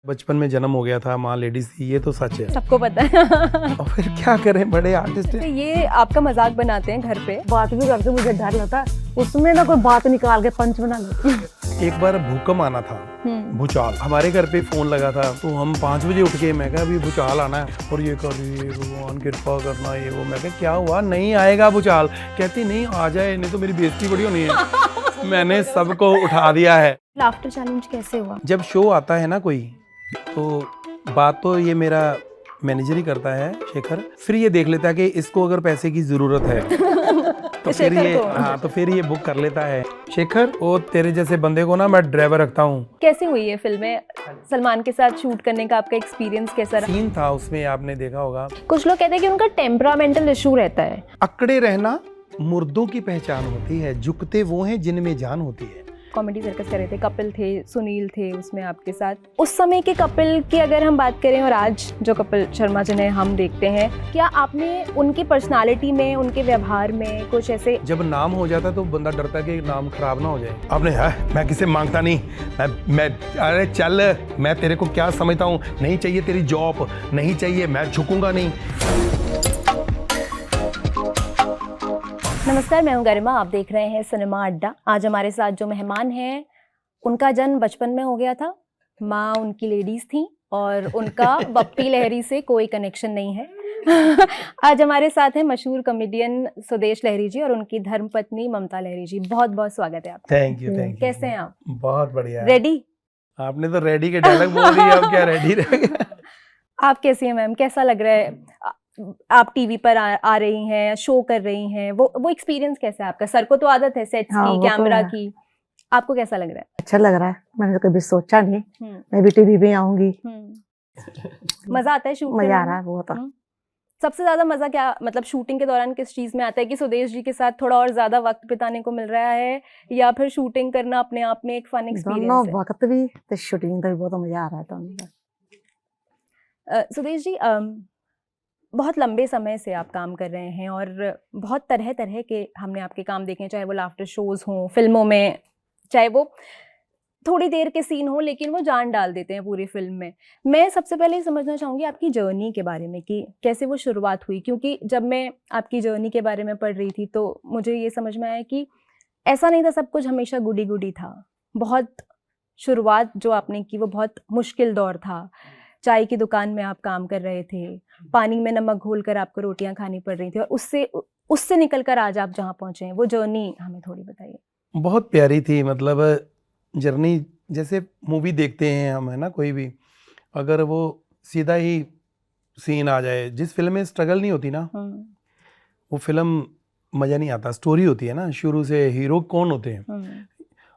बचपन में जन्म हो गया था, माँ लेडीज थी, ये तो सच है। सबको पता है। और फिर क्या करें, बड़े आर्टिस्ट तो हैं। ये आपका मजाक बनाते हैं घर पे? बात भी करके मुझे डर लगता है, उसमें ना कोई बात निकाल के पंच बना लेती। एक बार भूकंप आना था, भूचाल, हमारे घर पे फोन लगा था, तो हम 5 बजे उठ के, मैं कहा अभी भूचाल आना है, और ये कर ये भगवान कृपा करना, ये वो। मैं कहा क्या हुआ, नहीं आएगा भूचाल। कहती नहीं आ जाए, नहीं तो मेरी बेइज्जती बड़ी होनी है। मैंने सबको उठा दिया है। लाफ्टर चैलेंज कैसे हुआ? जब शो आता है ना कोई, तो बात तो ये मेरा मैनेजर ही करता है, शेखर। फिर ये देख लेता है कि इसको अगर पैसे की जरूरत है तो फिर शेखर ये को। तो फिर ये बुक कर लेता है। शेखर, वो तेरे जैसे बंदे को ना मैं ड्राइवर रखता हूँ। कैसे हुई है फिल्में? सलमान के साथ शूट करने का आपका एक्सपीरियंस कैसा रहा? सीन था उसमें, आपने देखा होगा, कुछ लोग कहते हैं कि उनका टेम्परामेंटल इशू रहता है। अकड़े रहना मुर्दों की पहचान होती है, झुकते वो हैं जिनमें जान होती है। कॉमेडी सर्कस कर रहे थे, कपिल थे, सुनील थे उसमें आपके साथ। उस समय के कपिल की अगर हम बात करें और आज जो कपिल शर्मा जिन्हें हम देखते हैं, क्या आपने उनकी पर्सनालिटी में, उनके व्यवहार में कुछ ऐसे? जब नाम हो जाता है तो बंदा डरता है कि नाम खराब ना हो जाए। आपने मैं किसे मांगता नहीं, मैं अरे चल, मैं तेरे को क्या समझता हूँ, नहीं चाहिए तेरी जॉब, नहीं चाहिए, मैं झुकूंगा नहीं। नमस्कार, मैं हूं गरिमा, आप देख रहे हैं सिनेमा अड्डा। आज हमारे साथ जो मेहमान हैं, उनका जन्म बचपन में हो गया था, माँ उनकी लेडीज थी और उनका बप्पी लहरी से कोई कनेक्शन नहीं है। आज हमारे साथ हैं मशहूर कॉमेडियन सुदेश लहरी जी और उनकी धर्मपत्नी ममता लहरी जी। बहुत बहुत स्वागत है आपका। Thank you, thank you. कैसे हैं आप? बहुत बढ़िया। रेडी? आपने तो रेडी के डायलॉग बोल दिए, अब क्या रेडी रह गया। आप कैसी हैं मैम? कैसा लग रहा है आप टीवी पर आ रही हैं, शो कर रही हैं, वो एक्सपीरियंस कैसा है आपका? सर को तो आदत है सेट्स हाँ, की, वो तो कैमरा है। की, आपको कैसा लग रहा है? अच्छा लग रहा है, मैंने तो कभी सोचा नहीं हम्म, मैं भी टीवी में आऊंगी। मजा आता है शूट मजा आ करने रहा में? है बहुत। सबसे ज्यादा मजा क्या, मतलब शूटिंग के दौरान किस चीज में आता है कि सुदेश जी के साथ थोड़ा और ज्यादा वक्त बिताने को मिल रहा है, या फिर शूटिंग करना अपने आप में एक फन दोनों एक्सपीरियंस है? वक्त भी तो शूटिंग का भी बहुत मजा आ रहा है दोनों का। सुदेश जी, बहुत लंबे समय से आप काम कर रहे हैं और बहुत तरह तरह के हमने आपके काम देखे हैं, चाहे वो लाफ्टर शोज हों, फिल्मों में, चाहे वो थोड़ी देर के सीन हो लेकिन वो जान डाल देते हैं पूरी फिल्म में। मैं सबसे पहले समझना चाहूँगी आपकी जर्नी के बारे में कि कैसे वो शुरुआत हुई, क्योंकि जब मैं आपकी जर्नी के बारे में पढ़ रही थी तो मुझे ये समझ में आया कि ऐसा नहीं था सब कुछ हमेशा गुडी गुडी था। बहुत शुरुआत जो आपने की वो बहुत मुश्किल दौर था। चाय की दुकान में आप काम कर रहे थे, पानी में नमक घोलकर आपको रोटियां खानी पड़ रही थी, और उससे निकलकर आज आप जहाँ पहुँचे हैं, वो जर्नी हमें थोड़ी बताइए। बहुत प्यारी थी, मतलब जर्नी। जैसे मूवी देखते हैं हम, है ना, कोई भी, अगर वो सीधा ही सीन आ जाए, जिस फिल्म में स्ट्रगल नहीं होती ना, वो फिल्म मज़ा नहीं आता। स्टोरी होती है ना, शुरू से हीरो कौन होते हैं।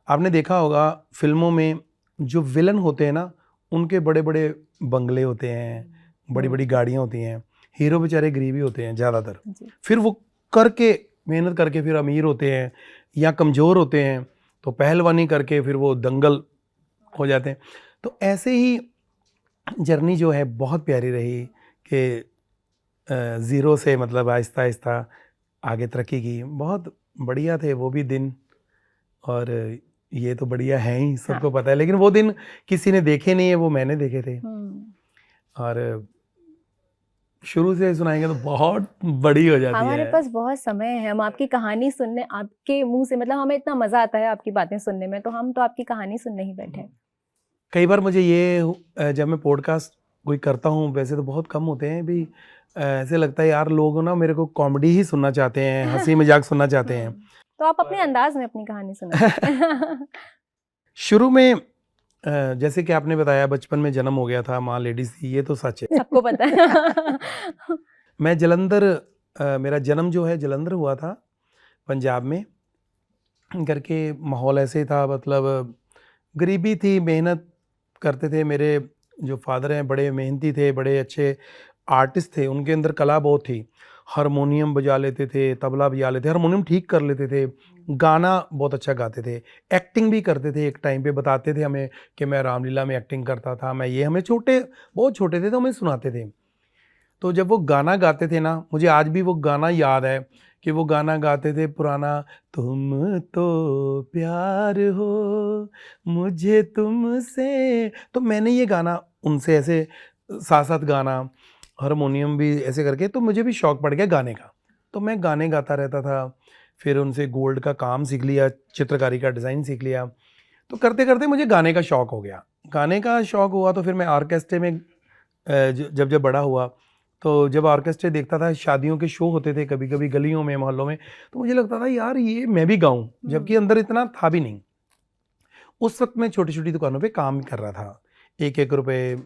आपने देखा होगा फिल्मों में जो विलन होते हैं ना, उनके बड़े बड़े बंगले होते हैं, बड़ी बड़ी गाड़ियाँ होती हैं, हीरो बेचारे गरीब ही होते हैं ज़्यादातर। फिर वो करके, मेहनत करके फिर अमीर होते हैं, या कमज़ोर होते हैं तो पहलवानी करके फिर वो दंगल हो जाते हैं। तो ऐसे ही जर्नी जो है बहुत प्यारी रही कि ज़ीरो से मतलब आहिस्ता आहिस्ता आगे तरक्की की। बहुत बढ़िया थे वो भी दिन, और ये तो बढ़िया है ही, सबको पता है। लेकिन वो दिन किसी ने देखे नहीं है, वो मैंने देखे थे। और शुरू से सुनाएंगे तो बहुत बड़ी हो जाती है। हमारे पास बहुत समय है, हम आपकी कहानी सुनने, आपके मुंह से, मतलब हमें इतना मजा आता है आपकी बातें सुनने में, तो हम तो आपकी कहानी सुनने ही बैठे हैं। कई बार मुझे ये, जब मैं पॉडकास्ट कोई करता हूँ, वैसे तो बहुत कम होते हैं भी, ऐसे लगता है यार लोग ना मेरे को कॉमेडी ही सुनना चाहते हैं, हंसी मजाक सुनना चाहते हैं। तो आप अपने अंदाज में अपनी कहानी सुनाइए। शुरू में जैसे कि आपने बताया, बचपन में जन्म हो गया था, माँ लेडीज थी, ये तो सच है। सबको पता है। मैं जलंधर, मेरा जन्म जो है जलंधर हुआ था, पंजाब में। घर के माहौल ऐसे था, मतलब गरीबी थी, मेहनत करते थे। मेरे जो फादर हैं बड़े मेहनती थे, बड़े अच्छे आर्टिस्ट थे, उनके अंदर कला बहुत थी। हारमोनियम बजा लेते थे, तबला बजा लेते, हारमोनियम ठीक कर लेते थे, गाना बहुत अच्छा गाते थे, एक्टिंग भी करते थे। एक टाइम पे बताते थे हमें कि मैं रामलीला में एक्टिंग करता था, मैं ये, हमें छोटे, बहुत छोटे थे तो हमें सुनाते थे। तो जब वो गाना गाते थे ना, मुझे आज भी वो गाना याद है कि वो गाना गाते थे पुराना, तुम तो प्यार हो मुझे तुमसे। तो मैंने ये गाना उनसे ऐसे साथ साथ गाना, हारमोनियम भी ऐसे करके, तो मुझे भी शौक पड़ गया गाने का। तो मैं गाने गाता रहता था। फिर उनसे गोल्ड का काम सीख लिया, चित्रकारी का डिज़ाइन सीख लिया। तो करते करते मुझे गाने का शौक हो गया। गाने का शौक हुआ तो फिर मैं ऑर्केस्ट्रे में जब जब बड़ा हुआ, तो जब ऑर्केस्ट्रे देखता था, शादियों के शो होते थे कभी कभी गलियों में, मोहल्लों में, तो मुझे लगता था यार ये मैं भी गाऊं, जबकि अंदर इतना था भी नहीं। उस वक्त मैं छोटी छोटी दुकानों पे काम कर रहा था, 1-1 रुपए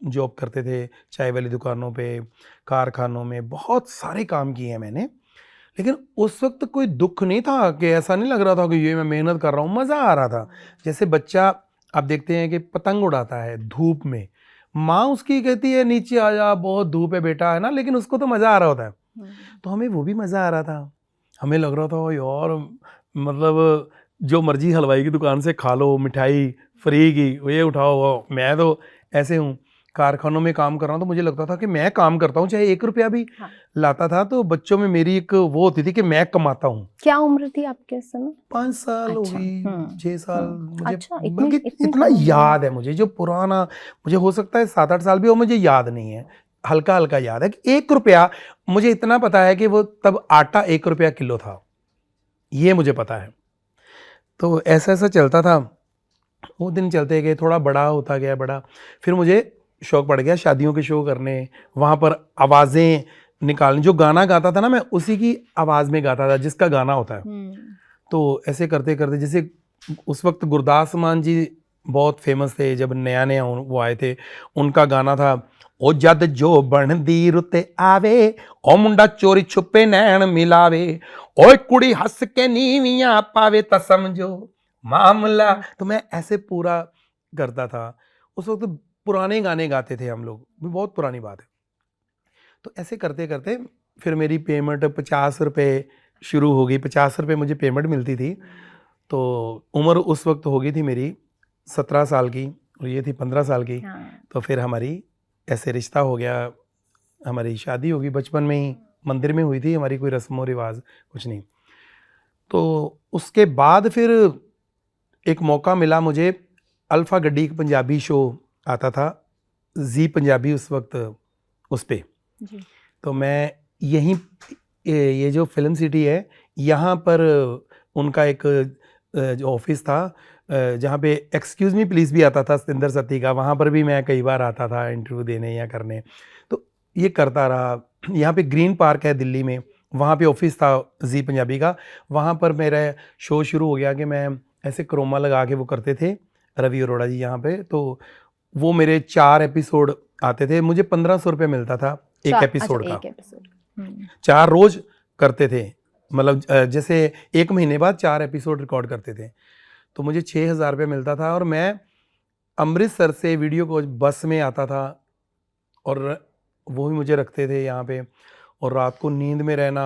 जॉब करते थे, चाय वाली दुकानों पे, कारखानों में, बहुत सारे काम किए हैं मैंने। लेकिन उस वक्त कोई दुख नहीं था, कि ऐसा नहीं लग रहा था कि ये मैं मेहनत कर रहा हूँ, मज़ा आ रहा था। जैसे बच्चा आप देखते हैं कि पतंग उड़ाता है धूप में, माँ उसकी कहती है नीचे आ जा, बहुत धूप है बेटा, है ना, लेकिन उसको तो मज़ा आ रहा होता है। तो हमें वो भी मज़ा आ रहा था। हमें लग रहा था यार, मतलब जो मर्जी हलवाई की दुकान से खा लो, मिठाई फ्री की, ये उठाओ वो। मैं तो ऐसे हूँ, कारखानों में काम कर रहा हूँ तो मुझे लगता था कि मैं काम करता हूँ, चाहे 1 रुपया भी लाता था, तो बच्चों में मेरी एक वो होती थी कि मैं कमाता हूँ। क्या उम्र थी आपके उस समय? 5 साल हो अच्छा, गई, 6 साल, मुझे अच्छा, बल्कि इतना याद है मुझे, जो पुराना, मुझे हो सकता है 7-8 साल भी हो, मुझे याद नहीं है, हल्का हल्का याद है कि 1 रुपया, मुझे इतना पता है कि वो तब आटा 1 रुपया किलो था, ये मुझे पता है। तो ऐसा ऐसा चलता था, वो दिन चलते गए, थोड़ा बड़ा होता गया, बड़ा, फिर मुझे शौक पड़ गया शादियों के शो करने, वहाँ पर आवाज़ें निकालनी। जो गाना गाता था ना, मैं उसी की आवाज़ में गाता था जिसका गाना होता है। तो ऐसे करते करते, जैसे उस वक्त गुरदास मान जी बहुत फेमस थे, जब नया नया वो आए थे, उनका गाना था, ओ जद जो बनदी रुते आवे, ओ मुंडा चोरी छुपे नैन मिलावे, ओए कुड़ी हंस के नीवियां पावे, ता समझो मामला। तो मैं ऐसे पूरा करता था। उस वक्त पुराने गाने गाते थे हम लोग, बहुत पुरानी बात है। तो ऐसे करते करते फिर मेरी पेमेंट 50 रुपये शुरू हो गई, 50 रुपये मुझे पेमेंट मिलती थी। तो उम्र उस वक्त हो गई थी मेरी 17 साल की, और ये थी 15 साल की। तो फिर हमारी ऐसे रिश्ता हो गया, हमारी शादी होगी बचपन में ही, मंदिर में हुई थी हमारी, कोई रस्मो रिवाज कुछ नहीं। तो उसके बाद फिर एक मौका मिला मुझे, अल्फ़ा गड्डी एक पंजाबी शो आता था, जी पंजाबी उस वक्त, उस पे। तो मैं यहीं, ये जो फिल्म सिटी है, यहाँ पर उनका एक जो ऑफिस था, जहाँ पे एक्सक्यूज़ मी प्लीज़ भी आता था सतिंदर सत्ती का, वहाँ पर भी मैं कई बार आता था इंटरव्यू देने या करने। तो ये करता रहा। यहाँ पे ग्रीन पार्क है दिल्ली में, वहाँ पे ऑफिस था जी पंजाबी का, वहाँ पर मेरा शो शुरू हो गया कि मैं ऐसे क्रोमा लगा के वो करते थे, रवि अरोड़ा जी यहाँ पे। तो वो मेरे 4 एपिसोड आते थे, मुझे 1500 रुपये मिलता था एक एपिसोड का। 4 रोज करते थे, मतलब जैसे 1 महीने बाद 4 एपिसोड रिकॉर्ड करते थे, तो मुझे 6000 रुपये मिलता था। और मैं अमृतसर से वीडियो कोच बस में आता था, और वो भी मुझे रखते थे यहाँ पे, और रात को नींद में रहना।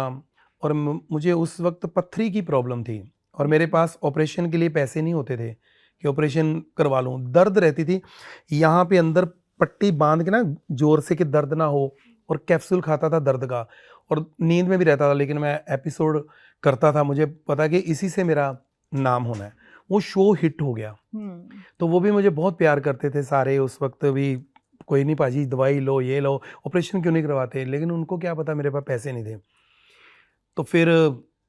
और मुझे उस वक्त पत्थरी की प्रॉब्लम थी, और मेरे पास ऑपरेशन के लिए पैसे नहीं होते थे कि ऑपरेशन करवा लूँ। दर्द रहती थी यहाँ पे, अंदर पट्टी बांध के ना जोर से कि दर्द ना हो, और कैप्सूल खाता था दर्द का, और नींद में भी रहता था, लेकिन मैं एपिसोड करता था, मुझे पता कि इसी से मेरा नाम होना है। वो शो हिट हो गया, तो वो भी मुझे बहुत प्यार करते थे सारे उस वक्त भी, कोई नहीं पाजी दवाई लो, ये लो, ऑपरेशन क्यों नहीं करवाते, लेकिन उनको क्या पता मेरे पास पैसे नहीं थे। तो फिर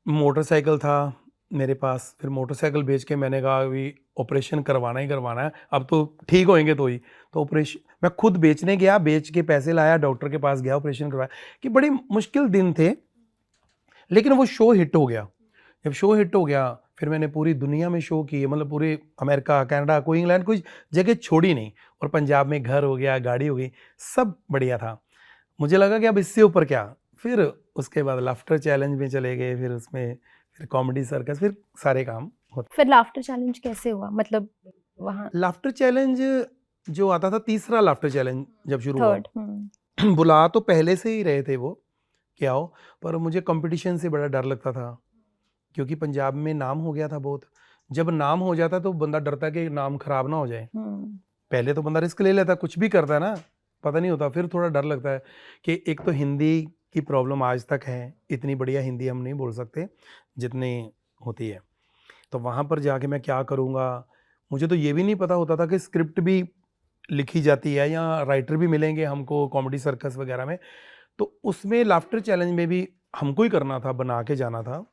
मोटरसाइकिल था मेरे पास, फिर मोटरसाइकिल बेच के मैंने कहा अभी ऑपरेशन करवाना ही करवाना है, अब तो ठीक होएंगे तो ही। तो ऑपरेशन मैं खुद बेचने गया, बेच के पैसे लाया, डॉक्टर के पास गया, ऑपरेशन करवाया, कि बड़े मुश्किल दिन थे। लेकिन वो शो हिट हो गया। जब शो हिट हो गया, फिर मैंने पूरी दुनिया में शो किए, मतलब पूरे अमेरिका, कनाडा, कोई इंग्लैंड, कोई जगह छोड़ी नहीं। और पंजाब में घर हो गया, गाड़ी हो गई, सब बढ़िया था। मुझे लगा कि अब इससे ऊपर क्या। फिर उसके बाद लाफ्टर चैलेंज में चले गए, फिर उसमें फिर कॉमेडी सर्कस, फिर सारे काम होते। फिर लाफ्टर चैलेंज कैसे हुआ, मतलब वहाँ? लाफ्टर चैलेंज जो आता था, तीसरा लाफ्टर चैलेंज जब शुरू हुआ, बुला तो पहले से ही रहे थे वो क्या हो, पर मुझे कंपटीशन से बड़ा डर लगता था, क्योंकि पंजाब में नाम हो गया था बहुत। जब नाम हो जाता तो बंदा डरता कि नाम खराब ना हो जाए। पहले तो बंदा रिस्क ले लेता, कुछ भी करता ना, पता नहीं होता, फिर थोड़ा डर लगता है कि एक तो हिंदी की प्रॉब्लम आज तक है, इतनी बढ़िया हिंदी हम नहीं बोल सकते जितनी होती है। तो वहाँ पर जाके मैं क्या करूँगा, मुझे तो ये भी नहीं पता होता था कि स्क्रिप्ट भी लिखी जाती है या राइटर भी मिलेंगे हमको कॉमेडी सर्कस वगैरह में। तो उसमें लाफ्टर चैलेंज में भी हमको ही करना था, बना के जाना था।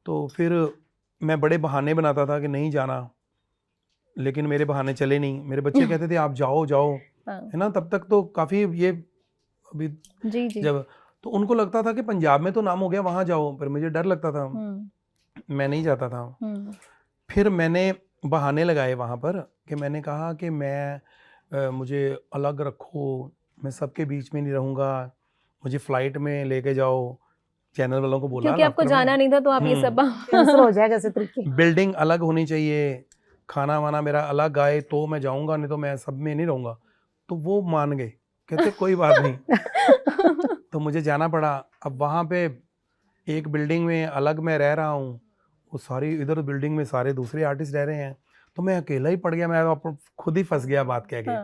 तो फिर मैं बड़े बहाने बनाता था कि नहीं जाना, लेकिन मेरे बहाने चले नहीं। मेरे बच्चे कहते थे आप जाओ जाओ, है ना। तब तक तो काफ़ी ये अभी जी जी। जब तो उनको लगता था कि पंजाब में तो नाम हो गया, वहाँ जाओ, पर मुझे डर लगता था, मैं नहीं जाता था। फिर मैंने बहाने लगाए वहाँ पर कि मैंने कहा कि मुझे अलग रखो, मैं सबके बीच में नहीं रहूँगा, मुझे फ़्लाइट में लेके जाओ। चैनल वालों को बोला, क्योंकि आपको जाना नहीं था तो आप ये सब कैंसिल हो जाएगा ऐसे तरीके। बिल्डिंग अलग होनी चाहिए, खाना वाना मेरा अलग आए तो मैं जाऊँगा, नहीं तो मैं सब में नहीं रहूँगा। तो वो मान गए, कहते कोई बात नहीं। तो मुझे जाना पड़ा। अब वहाँ पे एक बिल्डिंग में अलग मैं रह रहा हूँ, वो सारी इधर बिल्डिंग में सारे दूसरे आर्टिस्ट रह रहे हैं, तो मैं अकेला ही पड़ गया। मैं खुद ही फंस गया बात कह के।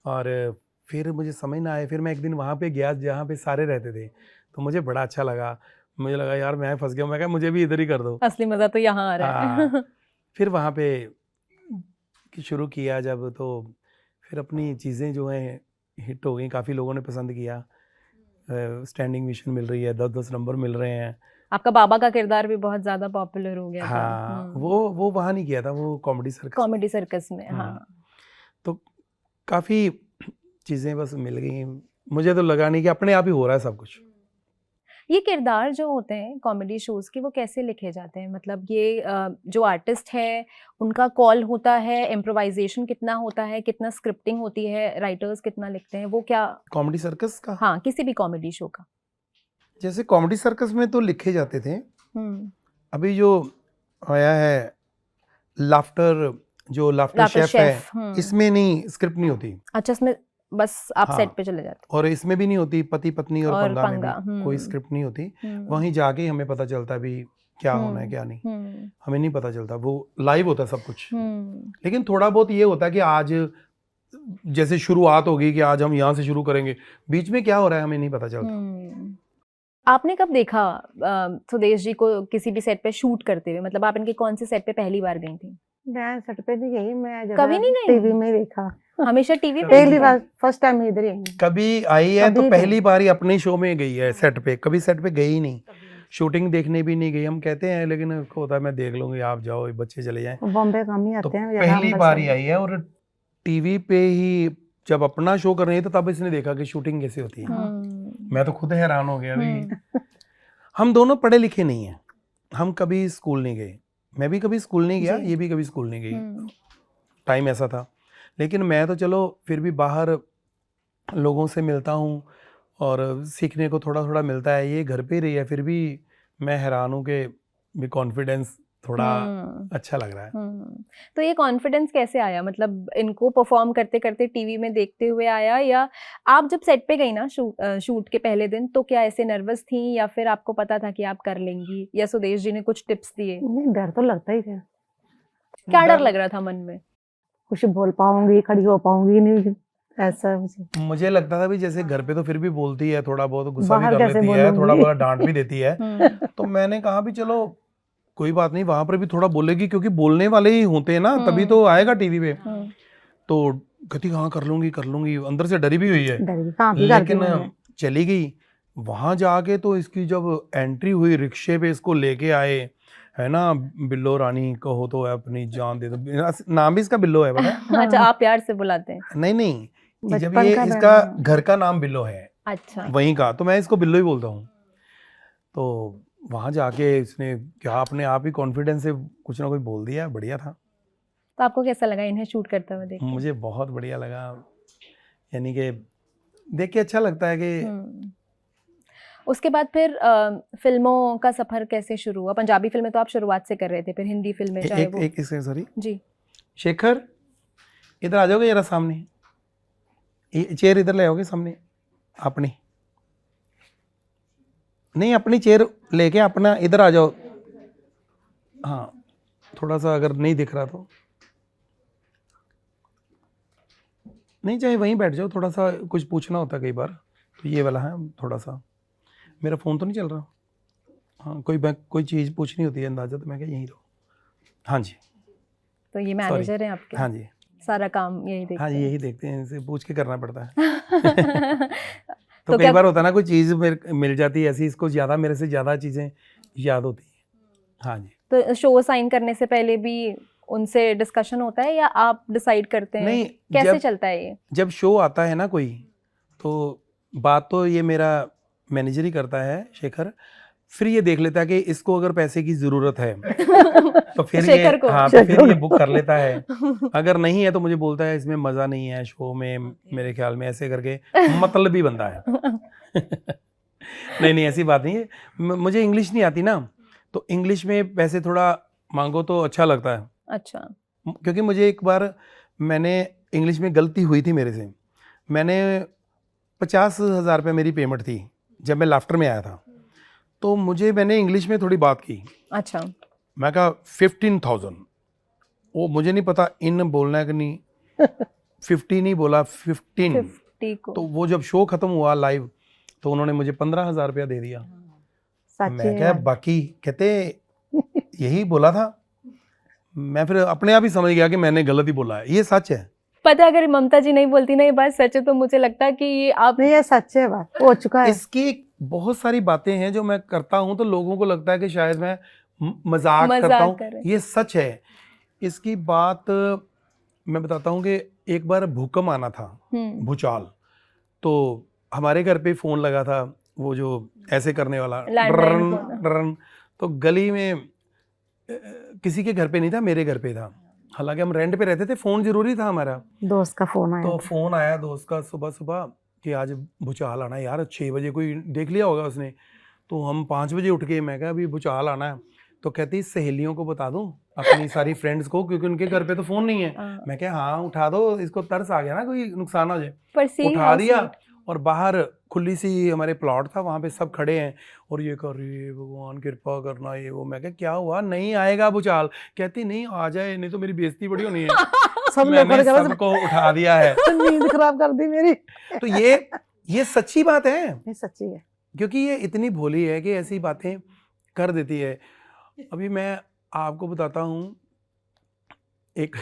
और फिर मुझे समझ ना आए। फिर मैं एक दिन वहाँ पे गया जहाँ पे सारे रहते थे, तो मुझे बड़ा अच्छा लगा। मुझे लगा यार मैं फंस गया, मैं कहा मुझे भी इधर ही कर दो। असली मजा तो यहाँ आ रहा है। फिर वहाँ पे शुरू किया जब, तो फिर अपनी चीज़ें जो हैं हिट हो गई, काफ़ी लोगों ने पसंद किया। स्टैंडिंग मिशन मिल रही है, 10-10 नंबर मिल रहे हैं। आपका बाबा का किरदार भी बहुत ज्यादा पॉपुलर हो गया था। हाँ, वो वहाँ नहीं किया था, वो कॉमेडी सर्कस में। हाँ, तो काफ़ी चीज़ें बस मिल गई। मुझे तो लगा नहीं कि अपने आप ही हो रहा है सब कुछ। ये किरदार जो होते हैं कॉमेडी शोज के, वो कैसे लिखे जाते हैं? मतलब ये जो आर्टिस्ट है उनका कॉल होता है, इम्प्रोवाइजेशन कितना होता है, कितना स्क्रिप्टिंग होती है, राइटर्स कितना लिखते हैं, वो क्या? कॉमेडी सर्कस का? हाँ, किसी भी कॉमेडी शो का। जैसे कॉमेडी सर्कस में तो लिखे जाते थे। अभी जो आया है लाफ्टर शेफ है, इसमें नहीं, स्क्रिप्ट नहीं होती। अच्छा, इसमें बस आप सेट पे चले जाते? और इसमें भी नहीं होती, पति पत्नी और पंगा में भी कोई स्क्रिप्ट नहीं होती। वहीं जाके ही हमें पता चलता भी क्या होना है क्या नहीं, हमें नहीं पता चलता, वो लाइव होता है सब कुछ। लेकिन थोड़ा बहुत ये होता है कि आज जैसे शुरुआत होगी कि आज हम यहाँ से शुरू करेंगे, बीच में क्या हो रहा है हमें नहीं पता चलता। आपने कब देखा सुदेश जी को किसी भी सेट पे शूट करते हुए? मतलब आप इनके कौन से सेट पे पहली बार गई थी? मैं सेट पे नहीं गई, मैं कभी नहीं गई? टीवी में देखा, हमेशा टीवी पे? पहली बार, फर्स्ट टाइम इधर ही आई। कभी आई है तो पहली बार ही अपने शो में गई है सेट पे, कभी सेट पे गई ही नहीं, शूटिंग देखने भी नहीं गई। हम कहते हैं लेकिन उसको होता है मैं देख लूंगी, आप जाओ, बच्चे चले जाएं। बॉम्बे कम ही आते हैं। पहली बार ही आई है और टीवी पे ही जब अपना शो कर रही है तो तब इसने देखा कि शूटिंग कैसे होती है। मैं तो खुद हैरान हो गया भाई। हम दोनों पढ़े लिखे नहीं हैं, हम कभी स्कूल नहीं गए, मैं भी कभी स्कूल नहीं गया, ये भी कभी स्कूल नहीं गई, टाइम ऐसा था। लेकिन मैं तो चलो फिर भी बाहर लोगों से मिलता हूँ और सीखने को थोड़ा थोड़ा मिलता है। ये घर पे ही रही है, फिर भी मैं हैरान हूँ कि भी कॉन्फिडेंस थोड़ा अच्छा लग रहा है। तो ये कॉन्फिडेंस कैसे आया? मतलब इनको परफॉर्म करते करते टीवी में देखते हुए आया, या आप जब सेट पे गई ना शूट के पहले दिन, तो क्या ऐसे नर्वस थी या फिर आपको पता था कि आप कर लेंगी, या सुदेश जी ने कुछ टिप्स दिए? डर तो लगता ही था। क्या डर लग रहा था मन में? कुछ बोल पाऊंगी, खड़ी हो पाऊंगी नहीं, ऐसा मुझे लगता था भी जैसे घर पे तो फिर भी बोलती है, थोड़ा बहुत गुस्सा भी कर लेती है, थोड़ा बहुत डांट भी देती है। तो मैंने कहा भी चलो कोई बात नहीं, वहां पर भी थोड़ा बोलेगी, क्योंकि बोलने वाले ही होते हैं ना, तभी तो आएगा टीवी पे। तो कहती हाँ कर लूंगी, अंदर से डरी भी हुई है, लेकिन चली गई। वहां जाके तो इसकी जब एंट्री हुई, रिक्शे पे इसको लेके आए, है ना, बिल्लो रानी कहो तो अपनी जान दे दो, नाम भी इसका बिल्लो है पता है? अच्छा, आप प्यार से बुलाते हैं? नहीं, जब ये इसका घर का नाम बिल्लो है, अच्छा, वहीं का, तो मैं इसको बिल्लो ही बोलता हूँ। तो वहाँ जाके इसने क्या अपने आप ही कॉन्फिडेंस से कुछ ना कुछ बोल दिया, बढ़िया था। तो आपको कैसा लगा इन्हें शूट करते हुए देख के? मुझे बहुत बढ़िया लगा, यानी कि देख के अच्छा लगता है कि। उसके बाद फिर फिल्मों का सफर कैसे शुरू हुआ? पंजाबी फिल्में तो आप शुरुआत से कर रहे थे, फिर हिंदी फिल्में चाहे वो एक सॉरी जी। शेखर इधर आ जाओगे जरा सामने, चेयर इधर ले आओगे सामने अपनी, नहीं अपनी चेयर लेके अपना इधर आ जाओ। हाँ, थोड़ा सा अगर नहीं दिख रहा तो नहीं, चाहे वहीं बैठ जाओ, थोड़ा सा कुछ पूछना होता है कई बार, तो ये वाला है थोड़ा सा। मेरा फ़ोन तो नहीं चल रहा? हाँ, कोई चीज़ पूछनी होती है अंदाज़ा, तो मैं क्या यहीं रहो। हाँ जी, तो ये मैनेजर हैं आपके? हाँ जी, सारा काम यही देखते हाँ जी, हैं? यही देखते हैं, इनसे पूछ के करना पड़ता है। तो तो कई क्या बार होता है ना, कोई चीज़ मिल जाती है ऐसी, इसको ज़्यादा, मेरे से ज़्यादा चीज़ें याद होती हैं। हाँ जी। तो शो साइन करने से पहले भी उनसे डिस्कशन होता है या आप डिसाइड करते हैं? नहीं, कैसे चलता है ये? जब शो आता है ना कोई, तो बात तो ये मेरा मैनेजर ही करता है, शेखर। फिर ये देख लेता है कि इसको अगर पैसे की ज़रूरत है तो फिर ये, शेखर को? हाँ, तो फिर ये बुक कर लेता है। अगर नहीं है तो मुझे बोलता है इसमें मज़ा नहीं है शो में, मेरे ख्याल में, ऐसे करके। मतलबी बंदा है। नहीं, ऐसी बात नहीं है। मुझे इंग्लिश नहीं आती ना, तो इंग्लिश में पैसे थोड़ा मांगो तो अच्छा लगता है। अच्छा। क्योंकि मुझे एक बार मैंने इंग्लिश में गलती हुई थी मेरे से। मैंने 50,000 रुपये मेरी पेमेंट थी जब मैं लाफ्टर में आया था, तो मैंने इंग्लिश में थोड़ी बात की। अच्छा। मैं कहा 15,000, वो मुझे नहीं पता इन बोलना है कि नहीं, 50 नहीं बोला, 15। 50 को? तो वो जब शो खत्म हुआ लाइव, तो उन्होंने मुझे 15,000 रुपया दे दिया। मैं क्या, बाकी कहते यही बोला था। मैं फिर अपने आप ही समझ गया कि मैंने गलत ही बोला है। ये सच है। पता है, अगर ममता जी नहीं बोलती ना ये बात सच है, तो मुझे लगता है कि ये आप नहीं, ये सच है, बात हो चुका है। इसकी बहुत सारी बातें हैं जो मैं करता हूं, तो लोगों को लगता है कि शायद मैं मजाक करता हूं। कर रहे हैं। ये सच है। इसकी बात मैं बताता हूं कि एक बार भूकंप आना था, भूचाल, तो हमारे घर पे फ़ोन लगा था, वो जो ऐसे करने वाला, लैंडलाइन डरन डरन। तो गली में किसी के घर पे नहीं था, मेरे घर पे था। हालांकि हम रेंट पे रहते थे, फ़ोन ज़रूरी था हमारा। दोस्त का फोन आया तो था। फ़ोन आया दोस्त का सुबह सुबह कि आज भूचाल आना है। यार 6 बजे कोई देख लिया होगा उसने। तो हम 5 बजे उठ के, मैं कहा अभी भूचाल आना है। तो कहती सहेलियों को बता दूं, अपनी सारी फ्रेंड्स को, क्योंकि उनके घर पे तो फ़ोन नहीं है। मैं कहा हाँ उठा दो, इसको तरस आ गया ना, कोई नुकसान हो जाए। उठा दिया, और बाहर खुली सी हमारे प्लॉट था, वहाँ पे सब खड़े हैं और ये कर रही है, भगवान कृपा करना, ये वो। मैं कहा क्या हुआ? नहीं आएगा भूचाल। कहती नहीं आ जाए, नहीं तो मेरी बेइज्जती बड़ी होनी है। मैंने सबको उठा दिया है। नींद खराब कर दी मेरी। तो ये सच्ची बात है। ये सच्ची है, क्योंकि ये इतनी भोली है कि ऐसी बातें कर देती है। अभी मैं आपको बताता हूँ, एक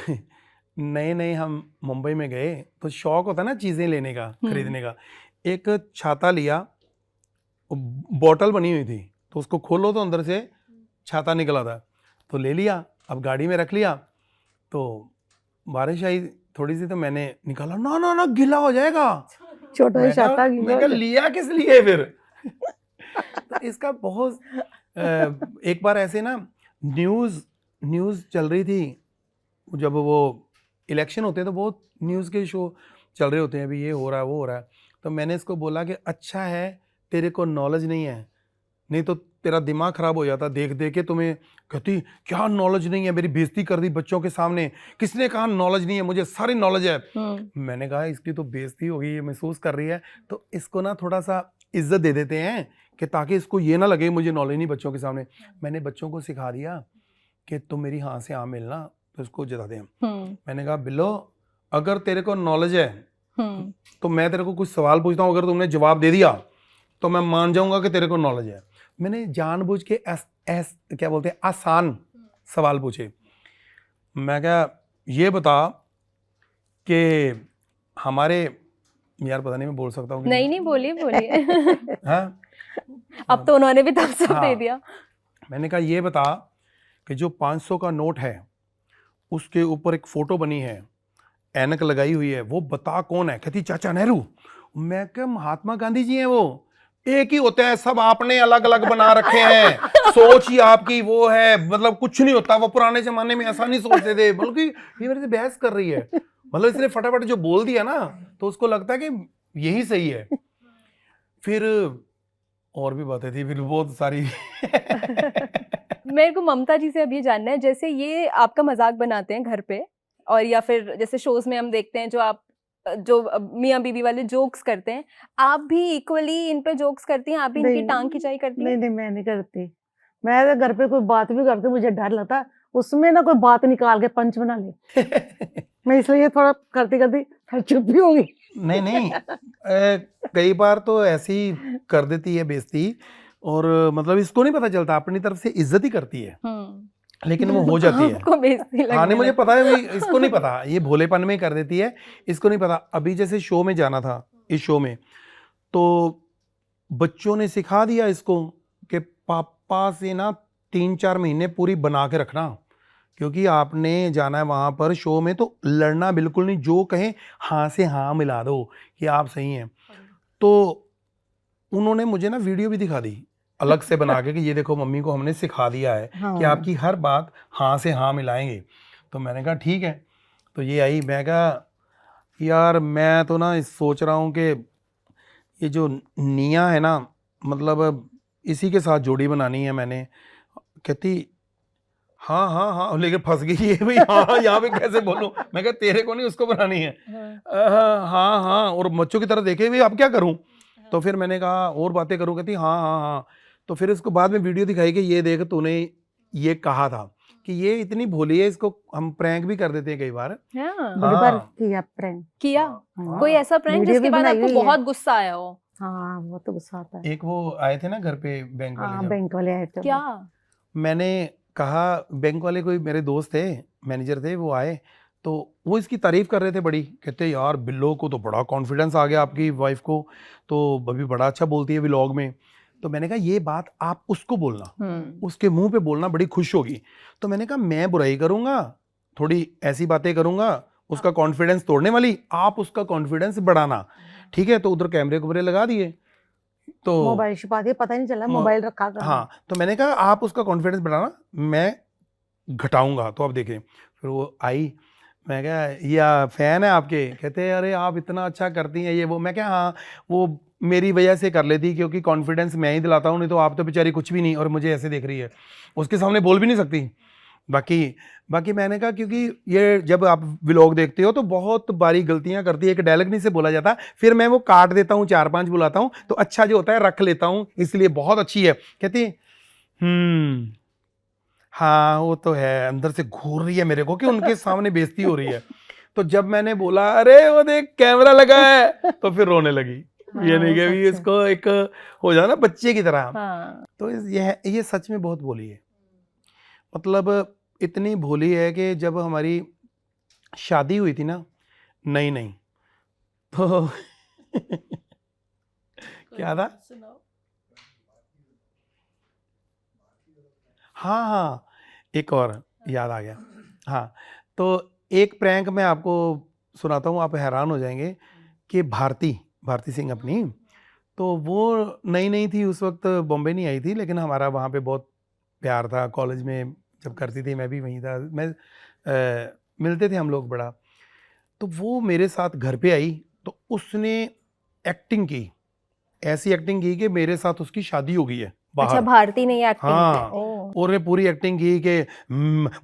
नए हम मुंबई में गए, तो शौक होता है ना चीज़ें लेने का, खरीदने का। एक छाता लिया, बॉटल बनी हुई थी, तो उसको खोलो तो अंदर से छाता निकला था, तो ले लिया। अब गाड़ी में रख लिया, तो बारिश आई थोड़ी सी, तो मैंने निकाला, ना गिला हो जाएगा। छोटा ही छाता मैं कहा लिया किस लिए फिर? तो इसका बहुत एक बार ऐसे ना न्यूज़ चल रही थी, जब वो इलेक्शन होते हैं तो बहुत न्यूज़ के शो चल रहे होते हैं, अभी ये हो रहा है वो हो रहा है। तो मैंने इसको बोला कि अच्छा है तेरे को नॉलेज नहीं है, नहीं तो तेरा दिमाग ख़राब हो जाता देख देख के तुम्हें। कहती क्या नॉलेज नहीं है? मेरी बेइज्जती कर दी बच्चों के सामने। किसने कहा नॉलेज नहीं है? मुझे सारी नॉलेज है। मैंने कहा इसकी तो बेइज्जती हो गई, ये महसूस कर रही है, तो इसको ना थोड़ा सा इज्जत दे देते हैं, कि ताकि इसको ये ना लगे मुझे नॉलेज नहीं बच्चों के सामने। मैंने बच्चों को सिखा दिया कि तुम मेरी हाँ से हाँ मिलना, तो इसको जता दें। मैंने कहा बिल्लो, अगर तेरे को नॉलेज है तो मैं तेरे को कुछ सवाल पूछता हूँ, अगर तुमने जवाब दे दिया तो मैं मान जाऊंगा कि तेरे को नॉलेज है। मैंने जानबूझ के क्या बोलते हैं, आसान सवाल पूछे। मैं क्या ये बता कि हमारे, यार पता नहीं मैं बोल सकता हूँ कि नहीं बोलिए। हाँ, अब तो उन्होंने भी थम्स अप दे दिया। मैंने कहा ये बता कि जो 500 का नोट है उसके ऊपर एक फोटो बनी है, ऐनक लगाई हुई है, वो बता कौन है? कहती चाचा नेहरू। मैं क्या महात्मा गांधी जी हैं वो? एक ही होता है, सब आपने अलग अलग बना रखे हैं, सोच ही आपकी वो है, मतलब कुछ नहीं होता। वो पुराने जमाने में ऐसा नहीं सोचते थे, बल्कि ये मेरे से बहस कर रही है। मतलब इसने फटाफट जो बोल दिया ना, तो उसको लगता है कि यही सही है। फिर और भी बातें थी, फिर बहुत सारी। मेरे को ममता जी से अभी जानना है, जैसे ये आपका मजाक बनाते हैं घर पे, और या फिर जैसे शोज में हम देखते हैं जो मियाँ बीवी वाले जोक्स करते हैं, आप भी इक्वली इन पे जोक्स करती हैं? आप भी इनकी टांग खिंचाई करती हैं? नहीं, मैं नहीं करती। मैं घर पे कोई बात भी करती, मुझे डर लगता है उसमें ना कोई बात निकाल के पंच बना ले। मैं इसलिए थोड़ा करती करती फिर चुप भी होगी। नहीं कई बार तो ऐसी कर देती है बेइज्जती, और मतलब इसको नहीं पता चलता, अपनी तरफ से इज्जत ही करती है लेकिन वो हो जाती है। आपको बेइज्जती हाँ लगने नहीं, मुझे लगती पता है, इसको नहीं पता, ये भोलेपन में ही कर देती है, इसको नहीं पता। अभी जैसे शो में जाना था, इस शो में तो बच्चों ने सिखा दिया इसको कि पापा से ना 3-4 महीने पूरी बना के रखना, क्योंकि आपने जाना है वहां पर शो में, तो लड़ना बिल्कुल नहीं, जो कहें हाँ से हाँ मिला दो कि आप सही हैं। तो उन्होंने मुझे ना वीडियो भी दिखा दी अलग से बना के कि ये देखो मम्मी को हमने सिखा दिया है हाँ। कि आपकी हर बात हाँ से हाँ मिलाएंगे। तो मैंने कहा ठीक है। तो ये आई, मैं कहा यार मैं तो ना सोच रहा हूँ कि ये जो निया है ना, मतलब इसी के साथ जोड़ी बनानी है मैंने। कहती हाँ हाँ हाँ, लेकिन फंस गई ये भाई, हाँ यहाँ पे कैसे बोलूं। मैं कहा तेरे को नहीं, उसको बनानी है। हाँ हाँ, और बच्चों की तरह देखे भी अब क्या करूं। तो फिर मैंने कहा और बातें करूं, कहती हाँ हाँ हाँ। तो फिर उसको बाद में वीडियो दिखाई कि ये देख तूने ये कहा था कि ये इतनी भोली है, इसको हम प्रैंक भी कर देते हैं कई बार। बड़ी बार किया प्रैंक किया। हाँ। कोई ऐसा प्रैंक वीडियो जिसके भी बाद बनाई आपको हुई है। बहुत गुस्सा आया हो? हाँ वो तो गुस्सा आता है। एक वो आए थे ना घर पे बैंक हाँ वाले, जब बैंक वाले आए थे। क्या? मैंने कहा, बैंक वाले कोई मेरे दोस्त थे, मैनेजर थे, वो आए तो वो इसकी तारीफ कर रहे थे बड़ी, कहते यार बिल्लो को तो बड़ा कॉन्फिडेंस आ गया आपकी वाइफ को, तो अभी बड़ा अच्छा बोलती है व्लॉग में। तो मैंने कहा ये बात आप उसको बोलना, उसके मुंह पे बोलना, बड़ी खुश होगी। तो मैंने कहा मैं बुराई करूंगा, थोड़ी ऐसी बातें करूंगा उसका कॉन्फिडेंस तोड़ने वाली, आप उसका कॉन्फिडेंस बढ़ाना, ठीक है। तो उधर कैमरे कुमरे लगा दिए, तो मोबाइल छिपा दिया, पता ही नहीं चला मोबाइल रखा कहाँ। हाँ, तो मैंने कहा आप उसका कॉन्फिडेंस बढ़ाना, मैं घटाऊंगा, तो आप देखें। फिर वो आई, मैं क्या ये फैन है आपके, कहते हैं अरे आप इतना अच्छा करती हैं ये वो। मैं क्या हाँ, वो मेरी वजह से कर लेती, क्योंकि कॉन्फिडेंस मैं ही दिलाता हूँ, नहीं तो आप तो बेचारी कुछ भी नहीं, और मुझे ऐसे देख रही है, उसके सामने बोल भी नहीं सकती। बाकी मैंने कहा क्योंकि ये जब आप व्लॉग देखते हो तो बहुत बारी गलतियां करती है, एक डायलॉग नहीं से बोला जाता, फिर मैं वो काट देता हूँ, 4-5 बुलाता हूँ, तो अच्छा जो होता है रख लेता हूँ, इसलिए बहुत अच्छी है। कहती हाँ वो तो है, अंदर से घूर रही है मेरे को कि उनके सामने बेइज्जती हो रही है। तो जब मैंने बोला अरे वो देख कैमरा लगा है, तो फिर रोने लगी। ये नहीं कि भी इसको एक हो जाए ना बच्चे की तरह। तो ये सच में बहुत भोली है, मतलब इतनी भोली है कि जब हमारी शादी हुई थी ना, नहीं तो क्या था, हाँ एक और याद आ गया। हाँ, तो एक प्रैंक मैं आपको सुनाता हूँ, आप हैरान हो जाएंगे कि भारती सिंह अपनी, तो वो नई थी उस वक्त, बॉम्बे नहीं आई थी, लेकिन हमारा वहाँ पे बहुत प्यार था। कॉलेज में जब करती थी मैं भी वहीं था, मिलते थे हम लोग बड़ा। तो वो मेरे साथ घर पे आई, तो उसने एक्टिंग की, ऐसी एक्टिंग की कि मेरे साथ उसकी शादी हो गई है बाहर। अच्छा, भारती ने ये एक्टिंग हाँ, की? और मैं पूरी एक्टिंग की कि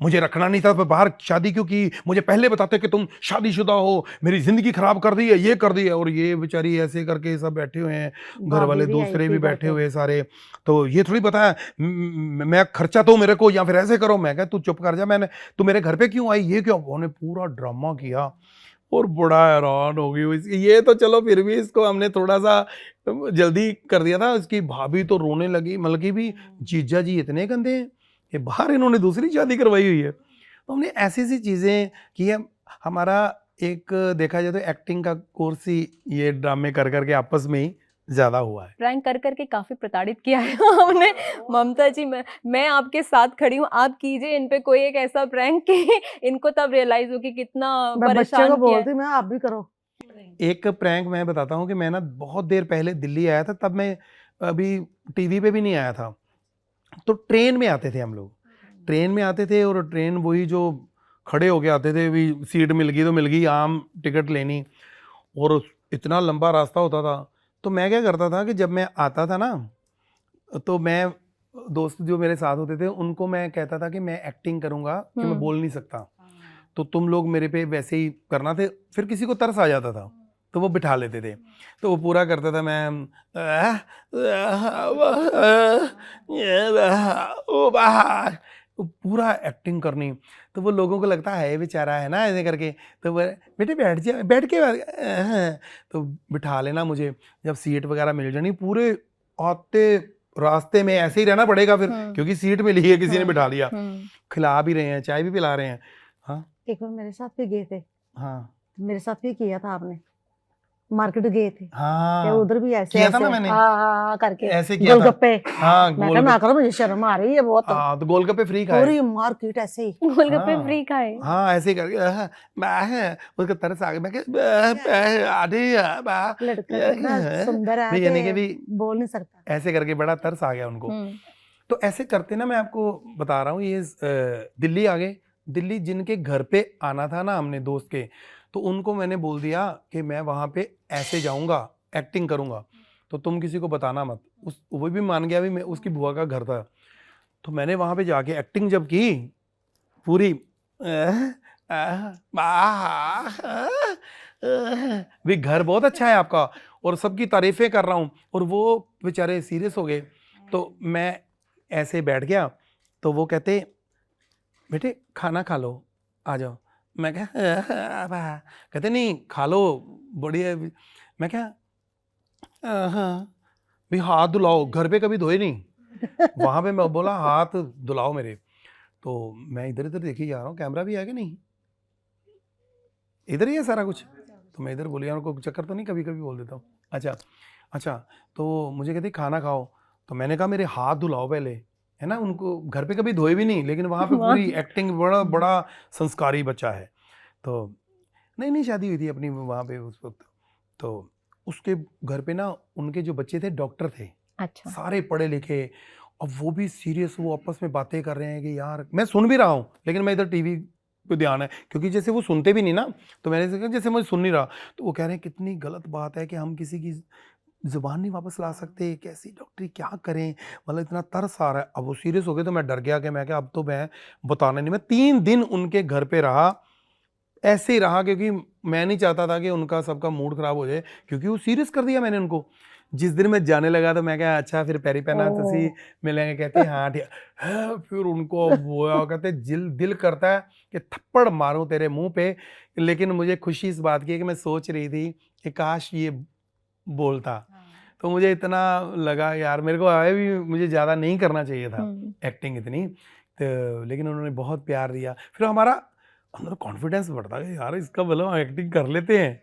मुझे रखना नहीं था, तो बाहर शादी क्यों की, मुझे पहले बताते कि तुम शादीशुदा हो, मेरी जिंदगी खराब कर दी है, ये कर दी है। और ये बेचारी ऐसे करके सब बैठे हुए हैं, घर वाले दूसरे भी बैठे हुए सारे, तो ये थोड़ी पता है मैं खर्चा तो मेरे को, या फिर ऐसे करो। मैं कहा तू चुप कर जा, तू मेरे घर पे क्यों आई, ये क्यों। उन्होंने पूरा ड्रामा किया और बड़ा हैरान हो गई। ये तो चलो फिर भी इसको हमने थोड़ा सा जल्दी कर दिया था। इसकी भाभी तो रोने लगी, मतलब कि भी जीजा जी इतने गंदे हैं कि बाहर इन्होंने दूसरी शादी करवाई हुई है। तो हमने ऐसी चीज़ें की है। हमारा एक देखा जाए तो एक्टिंग का कोर्स ही ये ड्रामे कर करके आपस में ही ज़्यादा हुआ है। प्रैंक कर करके काफ़ी प्रताड़ित किया है हमने। ममता जी, मैं आपके साथ खड़ी हूँ, आप कीजिए इन पे कोई एक ऐसा प्रैंक कि इनको तब रियलाइज हो कि कितना परेशान किया है। मैं आप भी करो। एक प्रैंक मैं बताता हूँ कि मैं ना बहुत देर पहले दिल्ली आया था, तब मैं अभी टीवी पे भी नहीं आया था। तो ट्रेन में आते थे हम लोग, ट्रेन में आते थे, और ट्रेन वही जो खड़े होके आते थे, भी सीट मिल गई तो मिल गई, आम टिकट लेनी, और इतना लंबा रास्ता होता था। तो मैं क्या करता था कि जब मैं आता था ना, तो मैं दोस्त जो मेरे साथ होते थे उनको मैं कहता था कि मैं एक्टिंग करूँगा कि मैं बोल नहीं सकता, तो तुम लोग मेरे पे वैसे ही करना थे। फिर किसी को तरस आ जाता था तो वो बिठा लेते थे, तो वो पूरा करता था। मैं पूरा एक्टिंग करनी। तो वो लोगों को लगता है बेचारा है ना ऐसे करके, तो वो बेटे बैठ जा, बैठ के तो बिठा लेना मुझे। जब सीट वगैरह मिल जानी, पूरे आते रास्ते में ऐसे ही रहना पड़ेगा फिर, क्योंकि सीट मिली है, किसी ने बिठा लिया, खिला भी रहे हैं, चाय भी पिला रहे हैं। हाँ एक बार मेरे साथ भी गए थे। हाँ मेरे साथ भी किया था आपने, मार्केट गए थे। हाँ उधर भी ऐसे किया था ऐसे ना मैंने, हाँ करके ऐसे किया था। गोलगप्पे। हाँ मैं कहा ना करो, मुझे शर्म आ रही है बहुत। हाँ, तो गोलगप्पे फ्री खाए, पूरी मार्केट ऐसे ही गोलगप्पे हाँ फ्री खाए। हाँ ऐसे ही करके उसका तरस आ गया। मैं लड़का कितना सुंदर है यानी कि कि भी बोल नहीं सकता। ऐसे करके बड़ा तरस आ गया उनको। तो ऐसे करते ना, मैं आपको बता रहा हूँ, ये दिल्ली आ गए। दिल्ली जिनके घर पे आना था ना हमने दोस्त के, तो उनको मैंने बोल दिया कि मैं वहाँ पे ऐसे जाऊँगा, एक्टिंग करूँगा, तो तुम किसी को बताना मत। वो भी मान गया, भी मैं उसकी बुआ का घर था। तो मैंने वहाँ पे जाके एक्टिंग जब की पूरी, भी घर बहुत अच्छा है आपका और सबकी तारीफें कर रहा हूँ, और वो बेचारे सीरियस हो गए। तो मैं ऐसे बैठ गया, तो वो कहते बेटे खाना खा लो, आ जाओ। मैं क्या, कहते नहीं खा लो बढ़िया। मैं क्या, हाँ भी हाथ धुलाओ, घर पे कभी धोए नहीं। वहां पे मैं बोला हाथ धुलाओ मेरे। तो मैं इधर इधर देखी जा रहा हूँ, कैमरा भी है कि नहीं, इधर ही है सारा कुछ। तो मैं इधर बोली, उनको चक्कर तो नहीं, कभी कभी बोल देता हूँ। अच्छा अच्छा, तो मुझे कहती खाना खाओ। तो मैंने कहा मेरे हाथ धुलाओ पहले, है ना। उनको घर पे कभी धोए भी नहीं, लेकिन वहाँ पे पूरी एक्टिंग, बड़ा बड़ा संस्कारी बच्चा है। तो नई नई शादी हुई थी अपनी वहाँ पे उस वक्त। तो उसके घर पे ना उनके जो बच्चे थे डॉक्टर थे, अच्छा। सारे पढ़े लिखे। अब वो भी सीरियस, वो आपस में बातें कर रहे हैं कि यार, मैं सुन भी रहा हूँ लेकिन मैं इधर टीवी पे ध्यान है, क्योंकि जैसे वो सुनते भी नहीं ना, तो मैंने कहा जैसे मुझे सुन नहीं रहा। तो वो कह रहे हैं कितनी गलत बात है कि हम किसी की जुबान नहीं वापस ला सकते, कैसी डॉक्टरी क्या करें, मतलब इतना तरस आ रहा है। अब वो सीरियस हो गए, तो मैं डर गया कि मैं क्या, अब तो मैं बताना नहीं। मैं 3 दिन उनके घर पे रहा, ऐसे ही रहा, क्योंकि मैं नहीं चाहता था कि उनका सबका मूड खराब हो जाए, क्योंकि वो सीरियस कर दिया मैंने उनको। जिस दिन मैं जाने लगा तो मैं क्या, अच्छा फिर पैरी पहना तसी मिलेंगे, कहते हाँ ठीक है। फिर उनको वो कहते दिल करता है कि थप्पड़ मारूं तेरे मुंह पे। लेकिन मुझे खुशी इस बात की है कि मैं सोच रही थी कि काश ये बोलता, तो मुझे इतना लगा यार, मेरे को आए भी, मुझे ज़्यादा नहीं करना चाहिए था एक्टिंग इतनी, तो लेकिन उन्होंने बहुत प्यार दिया। फिर हमारा अंदर कॉन्फिडेंस बढ़ता है यार, इसका मतलब एक्टिंग कर लेते हैं,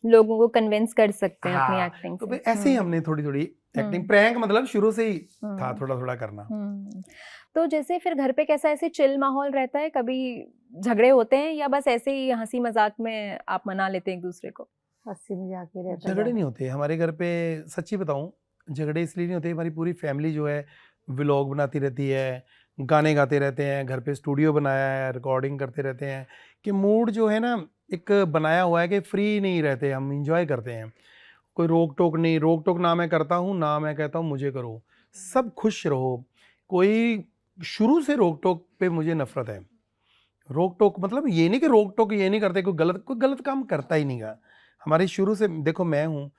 लोगों को कन्विंस कर सकते हैं अपनी हाँ। एक्टिंग तो से। फिर ऐसे ही हमने थोड़ी थोड़ी एक्टिंग, प्रैंक मतलब शुरू से ही था थोड़ा थोड़ा करना। तो जैसे फिर घर पे कैसा ऐसे चिल माहौल रहता है, कभी झगड़े होते हैं या बस ऐसे ही हंसी मजाक में आप मना लेते हैं एक दूसरे को? हंसी मजाक ही रहता है। झगड़े नहीं होते हमारे घर पे, सच्ची बताऊं, झगड़े इसलिए नहीं होते, हमारी पूरी फैमिली जो है व्लॉग बनाती रहती है, गाने गाते रहते हैं, घर पे स्टूडियो बनाया है, रिकॉर्डिंग करते रहते हैं, कि मूड जो है ना एक बनाया हुआ है कि फ्री नहीं रहते, हम इंजॉय करते हैं। कोई रोक टोक नहीं, रोक टोक ना मैं करता हूँ ना मैं कहता हूँ मुझे करो, सब खुश रहो। कोई शुरू से रोक टोक पे मुझे नफरत है। रोक टोक मतलब ये नहीं कि रोक टोक ये नहीं करते, कोई गलत काम करता ही नहीं गा। हमारी शुरू से देखो, मैं हूँ,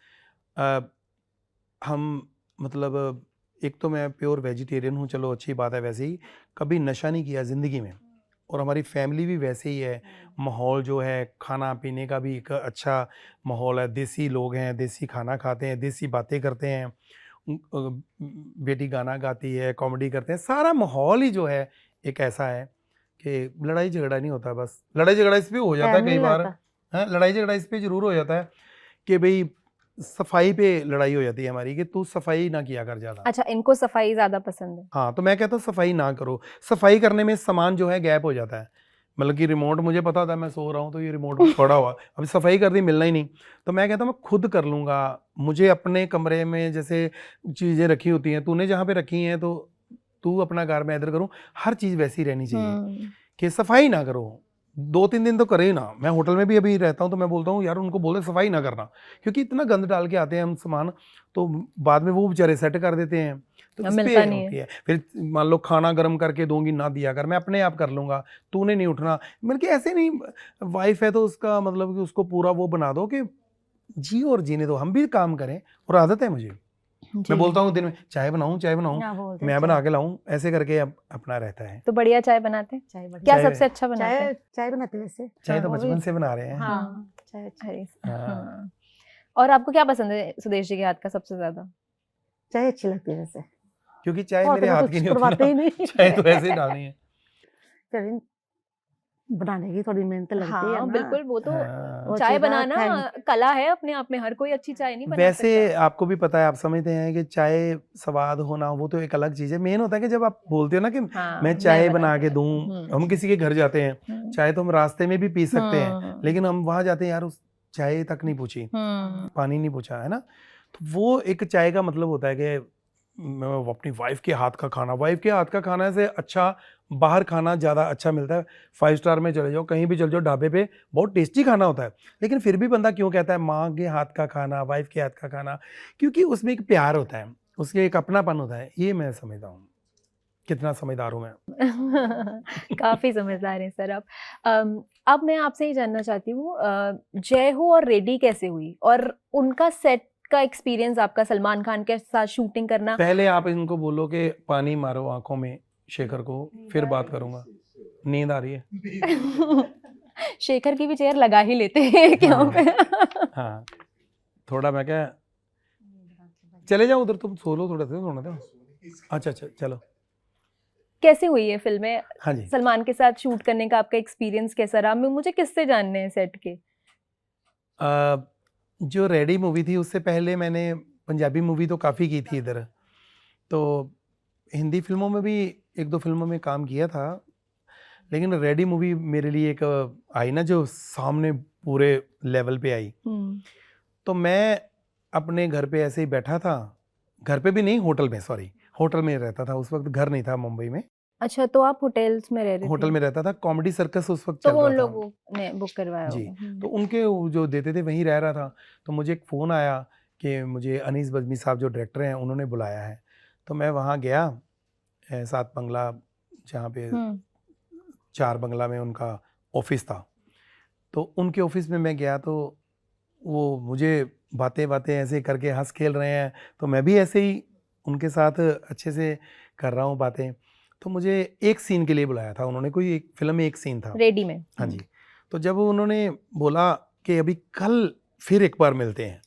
हम मतलब एक तो मैं प्योर वेजिटेरियन हूँ, चलो अच्छी बात है। वैसे ही कभी नशा नहीं किया ज़िंदगी में, और हमारी फैमिली भी वैसे ही है। माहौल जो है खाना पीने का भी एक अच्छा माहौल है, देसी लोग हैं, देसी खाना खाते हैं, देसी बातें करते हैं। बेटी गाना गाती है, कॉमेडी करते हैं, सारा माहौल ही जो है एक ऐसा है कि लड़ाई झगड़ा नहीं होता। बस लड़ाई झगड़ा इस पे हो जाता है कई बार, है लड़ाई झगड़ा इस पे ज़रूर हो जाता है कि भाई सफाई पे लड़ाई हो जाती है हमारी, कि तू सफाई ना किया कर ज़्यादा। अच्छा, इनको सफाई ज्यादा पसंद है। हाँ, तो मैं कहता हूँ सफाई ना करो। सफाई करने में सामान जो है गैप हो जाता है, मतलब कि रिमोट मुझे पता था, मैं सो रहा हूँ तो ये रिमोट पड़ा हुआ, अभी सफाई कर दी मिलना ही नहीं। तो मैं कहता हूँ मैं खुद कर लूँगा। मुझे अपने कमरे में जैसे चीज़ें रखी होती हैं, तूने जहाँ पे रखी हैं तो तू अपना घर में इधर करूँ, हर चीज़ वैसी रहनी चाहिए कि सफाई ना करो। 2-3 दिन तो करे ही ना। मैं होटल में भी अभी रहता हूँ तो मैं बोलता हूँ यार उनको बोले सफाई ना करना, क्योंकि इतना गंद डाल के आते हैं हम सामान, तो बाद में वो बेचारे सेट कर देते हैं, तो इस पे होती है। फिर मान लो खाना गर्म करके दूंगी, ना दिया कर, मैं अपने आप कर लूँगा, तूने नहीं उठना। मतलब कि ऐसे नहीं, वाइफ है तो उसका मतलब कि उसको पूरा वो बना दो कि जी और जीने दो, हम भी काम करें, और आदत है मुझे। मैं बोलता हूँ दिन में चाय बनाऊँ क्या बोलते हैं, मैं बना के लाऊं, ऐसे करके अब अपना रहता है। तो बढ़िया चाय बनाते हैं। चाय बढ़िया। क्या चाय- सबसे अच्छा बनाते हैं? चाय बनाते हैं वैसे। चाय तो वो भी- बचपन से बना रहे हैं। हाँ चाय अच्छी। अरे हाँ। हाँ। और आपको क्या पसंद है सुदेश जी के हाथ का सबसे ज्यादा? चाय अच्छी लगती है वैसे। क्योंकि चाय और मेरे तो हाथ कुछ की नहीं करवाते होती ही ना, नहीं। चाय तो ऐसे ही डालनी है। फिर बनाने की थोड़ी मेहनत लगती है हाँ ना। बिल्कुल, वो तो हाँ। वो चाय चीज़ ना बनाना कला है अपने आप में, हर कोई अच्छी चाय नहीं बना वैसे सकता। आपको भी पता है, आप समझते हैं कि चाय स्वाद होना वो तो एक अलग चीज है। मेन होता है कि जब आप बोलते हो ना कि हाँ, मैं चाय बना बना के के दूं, हम किसी के घर जाते हैं, चाय तो हम रास्ते में भी पी सकते हैं, लेकिन हम वहां जाते हैं यार उस चाय तक नहीं पूछी, पानी नहीं पूछा, है ना। तो वो एक चाय का मतलब होता है कि मैं अपनी वाइफ के हाथ का खाना से अच्छा बाहर खाना ज़्यादा अच्छा मिलता है। 5 स्टार में चले जाओ, कहीं भी चले जाओ ढाबे पे, बहुत टेस्टी खाना होता है, लेकिन फिर भी बंदा क्यों कहता है माँ के हाथ का खाना, वाइफ के हाथ का खाना? क्योंकि उसमें एक प्यार होता है, उसके एक अपनापन होता है। ये मैं समझता हूँ। कितना समझदार हूँ मैं। काफी समझदार हैं सर आप। अब मैं आपसे ये जानना चाहती हूँ, जय हो और रेडी कैसे हुई, और उनका सेट का एक्सपीरियंस आपका सलमान खान के साथ शूटिंग करना। पहले आप इनको बोलो कि पानी मारो आंखों में शेखर को, फिर बात करूंगा। नींद आ रही है। शेखर की भी चेयर लगा ही लेते हैं क्या पे? हाँ, थोड़ा मैं क्या, चले जाओ उधर, तुम सो लो, थोड़ा सा सोना था। अच्छा चलो। कैसे हुई है फिल्में? हाँ जी। सलमान के साथ शूट करने का आपका एक्सपीरियंस कैसा रहा? मुझे किससे जानने हैं सेट के? जो रेडी मूवी थी उससे पहले मैंने पंजाबी मूवी तो काफ़ी की थी इधर, तो हिंदी फिल्मों में भी 1-2 फिल्मों में काम किया था, लेकिन रेडी मूवी मेरे लिए एक आई ना जो सामने पूरे लेवल पे आई। तो मैं अपने घर पे ऐसे ही बैठा था, घर पे भी नहीं, होटल में, सॉरी, होटल में रहता था उस वक्त, घर नहीं था मुंबई में। अच्छा, तो आप होटल्स में रह रहे थे? होटल में रहता था, कॉमेडी सर्कस उस वक्त तो चल वो रहा उन था लोगों ने बुक करवाया जी। होगा। तो उनके वो जो देते थे वहीं रह रहा था, तो मुझे एक फ़ोन आया कि मुझे अनीस बज़मी साहब जो डायरेक्टर हैं उन्होंने बुलाया है। तो मैं वहाँ गया, 7 बंगला जहाँ पे 4 बंगला में उनका ऑफिस था, तो उनके ऑफिस में मैं गया, तो वो मुझे बातें ऐसे करके हंस खेल रहे हैं, तो मैं भी ऐसे ही उनके साथ अच्छे से कर रहा हूँ बातें। तो मुझे एक सीन के लिए बुलाया था उन्होंने, कोई एक फिल्म में एक सीन था रेडी में। हाँ जी। तो जब उन्होंने बोला कि अभी कल फिर एक बार मिलते हैं,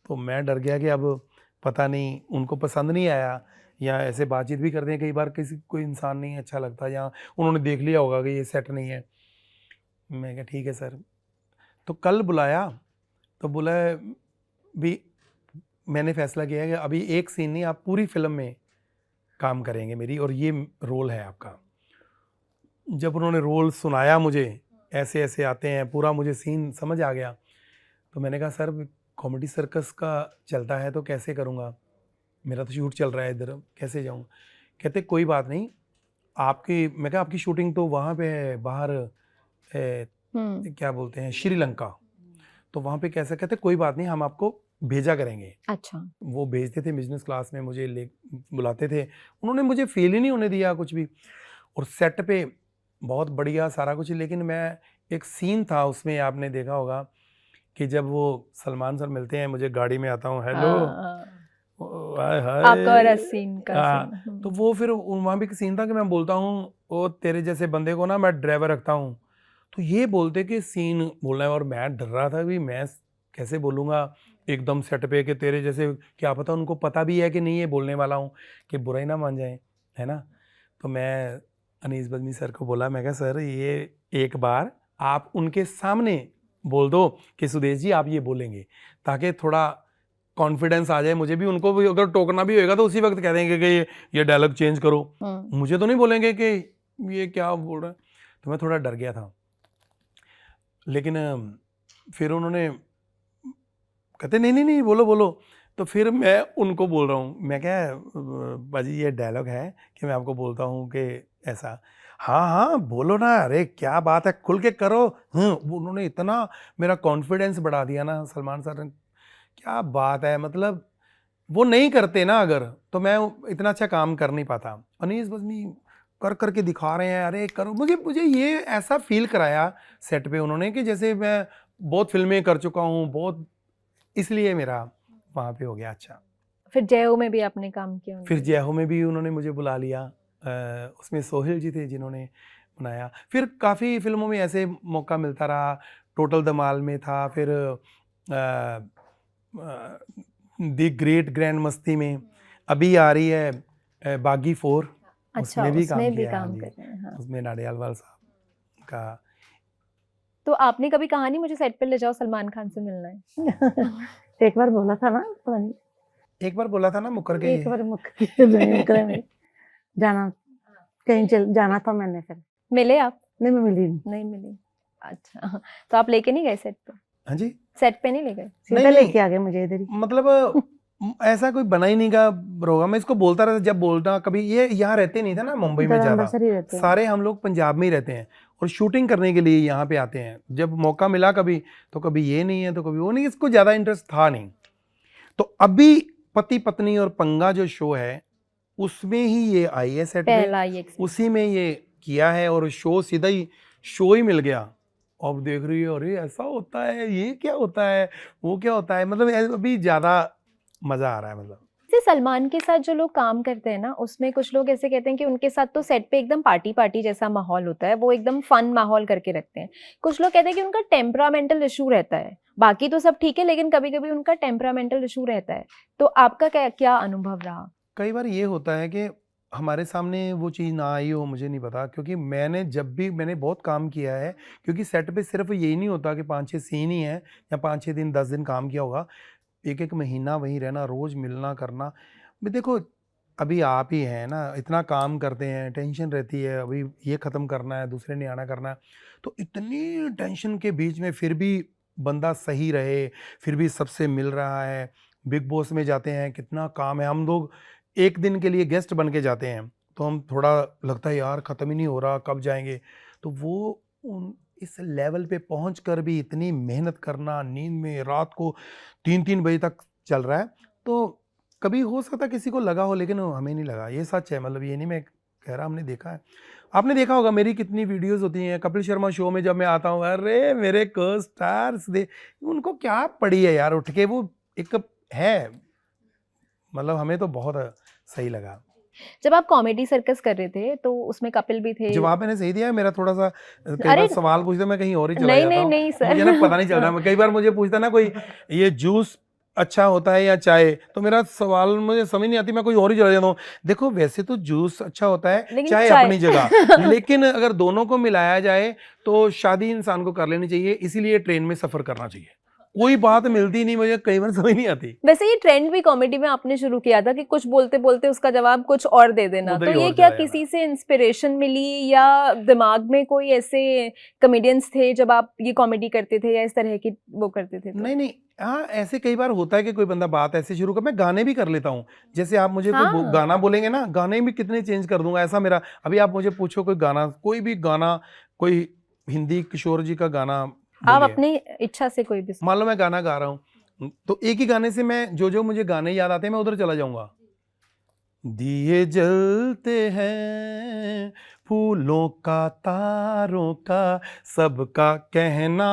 तो मैं डर गया कि अब पता नहीं उनको पसंद नहीं आया, या ऐसे बातचीत भी करते हैं कई बार, किसी कोई इंसान नहीं अच्छा लगता, या उन्होंने देख लिया होगा कि ये सेट नहीं है। मैं कहा ठीक है सर। तो कल बुलाया, तो बोला भी मैंने फैसला किया है कि अभी एक सीन नहीं, आप पूरी फिल्म में काम करेंगे मेरी, और ये रोल है आपका। जब उन्होंने रोल सुनाया मुझे, ऐसे ऐसे आते हैं, पूरा मुझे सीन समझ आ गया, तो मैंने कहा सर कॉमेडी सर्कस का चलता है तो कैसे करूँगा, मेरा तो शूट चल रहा है इधर, कैसे जाऊँ? कहते कोई बात नहीं, आपकी, मैं कहा आपकी शूटिंग तो वहाँ पे है बाहर, क्या बोलते हैं, श्रीलंका, तो वहाँ पे कैसे? कहते कोई बात नहीं, हम आपको भेजा करेंगे। अच्छा। वो भेजते थे बिजनेस क्लास में, मुझे ले बुलाते थे, उन्होंने मुझे फील ही नहीं होने दिया कुछ भी, और सेट पे बहुत बढ़िया सारा कुछ। लेकिन मैं, एक सीन था उसमें, आपने देखा होगा कि जब वो सलमान सर मिलते हैं, मुझे गाड़ी में आता हूँ, हेलो, हाय आपका और हाय, सीन का हाँ, सीन। तो वो फिर वहाँ भी एक सीन था कि मैं बोलता हूँ ओ तेरे जैसे बंदे को ना मैं ड्राइवर रखता हूँ, तो ये बोलते कि सीन बोलना है, और मैं डर रहा था कि मैं कैसे बोलूँगा एकदम सेट पे कि तेरे जैसे, क्या पता उनको पता भी है कि नहीं ये बोलने वाला हूँ, कि बुरा ही ना मान जाए, है ना। तो मैं अनीस बज़मी सर को बोला, मैं कहा सर ये एक बार आप उनके सामने बोल दो कि सुदेश जी आप ये बोलेंगे, ताकि थोड़ा कॉन्फिडेंस आ जाए मुझे भी, उनको भी अगर टोकना भी होएगा तो उसी वक्त कह देंगे कि ये डायलॉग चेंज करो, मुझे तो नहीं बोलेंगे कि ये क्या बोल रहा है। तो मैं थोड़ा डर गया था, लेकिन फिर उन्होंने कहते नहीं बोलो बोलो, तो फिर मैं उनको बोल रहा हूँ, मैं क्या बाजी ये डायलॉग है कि मैं आपको बोलता हूँ कि ऐसा, हाँ बोलो ना, अरे क्या बात है, खुल के करो। उन्होंने इतना मेरा कॉन्फिडेंस बढ़ा दिया ना सलमान सर ने, क्या बात है, मतलब वो नहीं करते ना अगर, तो मैं इतना अच्छा काम कर नहीं पाता। अनीस बज़मी कर करके दिखा रहे हैं, अरे करो, मुझे ये ऐसा फील कराया सेट पे उन्होंने कि जैसे मैं बहुत फिल्में कर चुका हूँ बहुत, इसलिए मेरा वहाँ पे हो गया अच्छा। फिर जय हो में भी आपने काम किया फिर उनके? जय हो में भी उन्होंने मुझे बुला लिया। उसमें सोहेल जी थे जिन्होंने बनाया। फिर काफ़ी फिल्मों में ऐसे मौका मिलता रहा। टोटल धमाल में था, फिर दी ग्रेट ग्रैंड मस्ती में अभी आ रही है बागी 4, अच्छा, उसमें भी उसमें काम भी किया है। हाँ काम जी, कर रहे हैं, हाँ। उसमें नाडियाडवाल साहब का। तो आपने कभी कहा नहीं मुझे सेट पे ले जाओ, सलमान खान से मिलना है? एक बार बोला था ना, पता नहीं, एक बार बोला था ना, मुकर गए। एक बार मुकरे में जाना, कहीं जाना था मैंने, फिर मिले आप? नहीं, मैं मिली नहीं। नहीं मिले। अच्छा, तो आप लेके नहीं गए सेट पे? हाँ जी, सेट पे नहीं ले गए? सीधा नहीं, लेके आ गए मुझे इधर ही। मतलब ऐसा कोई बना ही नहीं का प्रोग्राम। मैं इसको बोलता रहता, जब बोलता कभी, ये यहाँ रहते नहीं थे ना मुंबई में इधर ज़्यादा, अमृतसर ही रहते हैं। सारे हम लोग पंजाब में ही रहते हैं और शूटिंग करने के लिए यहाँ पे आते हैं। जब मौका मिला कभी, तो कभी ये नहीं है तो कभी वो नहीं, इसको ज़्यादा इंटरेस्ट था नहीं। तो अभी पति पत्नी और पंगा जो शो है उसमें ही ये आई है सेट पे, पहला ये experience। उसी में ये किया है और शो सीधा ही शो ही मिल गया। अब देख रही है, अरे ऐसा होता है, ये क्या होता है, वो क्या होता है, मतलब अभी ज़्यादा मज़ा आ रहा है। मतलब जैसे सलमान के साथ जो लोग काम करते हैं ना, उसमें कुछ लोग ऐसे कहते हैं कि उनके साथ तो सेट पे एकदम पार्टी पार्टी जैसा माहौल होता है, वो एकदम फन माहौल करके रखते हैं। कुछ लोग कहते हैं कि उनका टेम्परामेंटल इशू रहता है, बाकी तो सब ठीक है लेकिन कभी कभी उनका टेम्परामेंटल इशू रहता है। तो आपका क्या क्या अनुभव रहा? कई बार ये होता है कि हमारे सामने वो चीज़ ना आई हो, मुझे नहीं पता, क्योंकि मैंने बहुत काम किया है। क्योंकि सेट पे सिर्फ यही नहीं होता कि 5-6 सीन ही हैं या 5-6 दिन 10 दिन काम किया होगा। एक महीना वहीं रहना, रोज़ मिलना करना। भी देखो, अभी आप ही हैं ना, इतना काम करते हैं, टेंशन रहती है, अभी ये ख़त्म करना है, दूसरे ने आना करना है, तो इतनी टेंशन के बीच में फिर भी बंदा सही रहे, फिर भी सबसे मिल रहा है। बिग बॉस में जाते हैं, कितना काम है, हम लोग एक दिन के लिए गेस्ट बन के जाते हैं, तो हम थोड़ा लगता है यार ख़त्म ही नहीं हो रहा, कब जाएंगे। तो वो इस लेवल पे पहुँच कर भी इतनी मेहनत करना, नींद में रात को 3-3 बजे तक चल रहा है, तो कभी हो सकता है किसी को लगा हो, लेकिन हमें नहीं लगा। ये सच है, मतलब ये नहीं मैं कह रहा, हमने देखा है। आपने देखा होगा मेरी कितनी वीडियोस होती हैं कपिल शर्मा शो में, जब मैं आता हूँ, अरे मेरे को स्टार्स दे, उनको क्या पड़ी है यार उठ के, वो एक है, मतलब हमें तो बहुत सही लगा। जब आप कॉमेडी सर्कस कर रहे थे तो उसमें कपिल भी थे। जवाब मैंने सही दिया है? मेरा थोड़ा सा कई अरे बार सवाल पूछते मैं कहीं और ही चला नहीं जाता नहीं हूँ। नहीं सर, मुझे ना पता नहीं चलता, कई बार मुझे पूछता ना कोई, ये जूस अच्छा होता है या चाय, तो मेरा सवाल मुझे समझ नहीं आती, मैं कोई और ही चला जाता हूँ। देखो वैसे तो जूस अच्छा होता है, लेकिन चाय चाय अपनी जगह, लेकिन अगर दोनों को मिलाया जाए तो शादी इंसान को कर लेनी चाहिए, इसीलिए ट्रेन में सफर करना चाहिए। कोई बात मिलती नहीं, मुझे कई बार समझ नहीं आती। वैसे ये ट्रेंड भी कॉमेडी में आपने शुरू किया था कि कुछ बोलते बोलते उसका जवाब कुछ और दे देना, उधर तो ही ये और क्या चला जाना। किसी से इंस्पिरेशन मिली या दिमाग में कोई ऐसे कॉमेडियंस थे जब आप ये कॉमेडी करते थे या इस तरह की वो करते थे? तो नहीं नहीं, हाँ ऐसे कई बार होता है कि कोई बंदा बात ऐसे शुरू कर, मैं गाने भी कर लेता हूँ। जैसे आप मुझे कोई हाँ। गाना बोलेंगे ना, गाने भी कितने चेंज कर दूंगा, ऐसा मेरा। अभी आप मुझे पूछो कोई गाना, कोई भी गाना, कोई हिंदी किशोर जी का गाना आप बोलिए, अपनी इच्छा से कोई भी मान लो मैं गाना गा रहा हूँ, तो एक ही गाने से मैं जो मुझे गाने याद आते हैं मैं उधर चला जाऊंगा। दिए जलते हैं फूलों का, तारों का, सबका कहना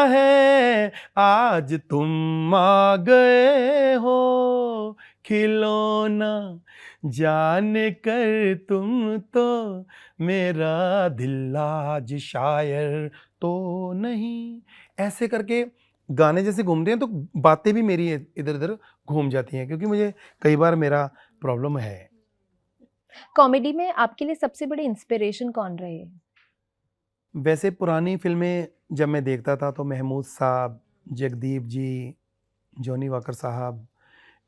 है आज तुम आ गए हो, खिलौना जान कर तुम तो, मेरा दिल आज शायर तो नहीं। ऐसे करके गाने जैसे घूमते हैं, तो बातें भी मेरी इधर उधर घूम जाती हैं, क्योंकि मुझे कई बार मेरा प्रॉब्लम है। कॉमेडी में आपके लिए सबसे बड़ी इंस्पिरेशन कौन रहे? वैसे पुरानी फिल्में जब मैं देखता था तो महमूद साहब, जगदीप जी, जॉनी वॉकर साहब,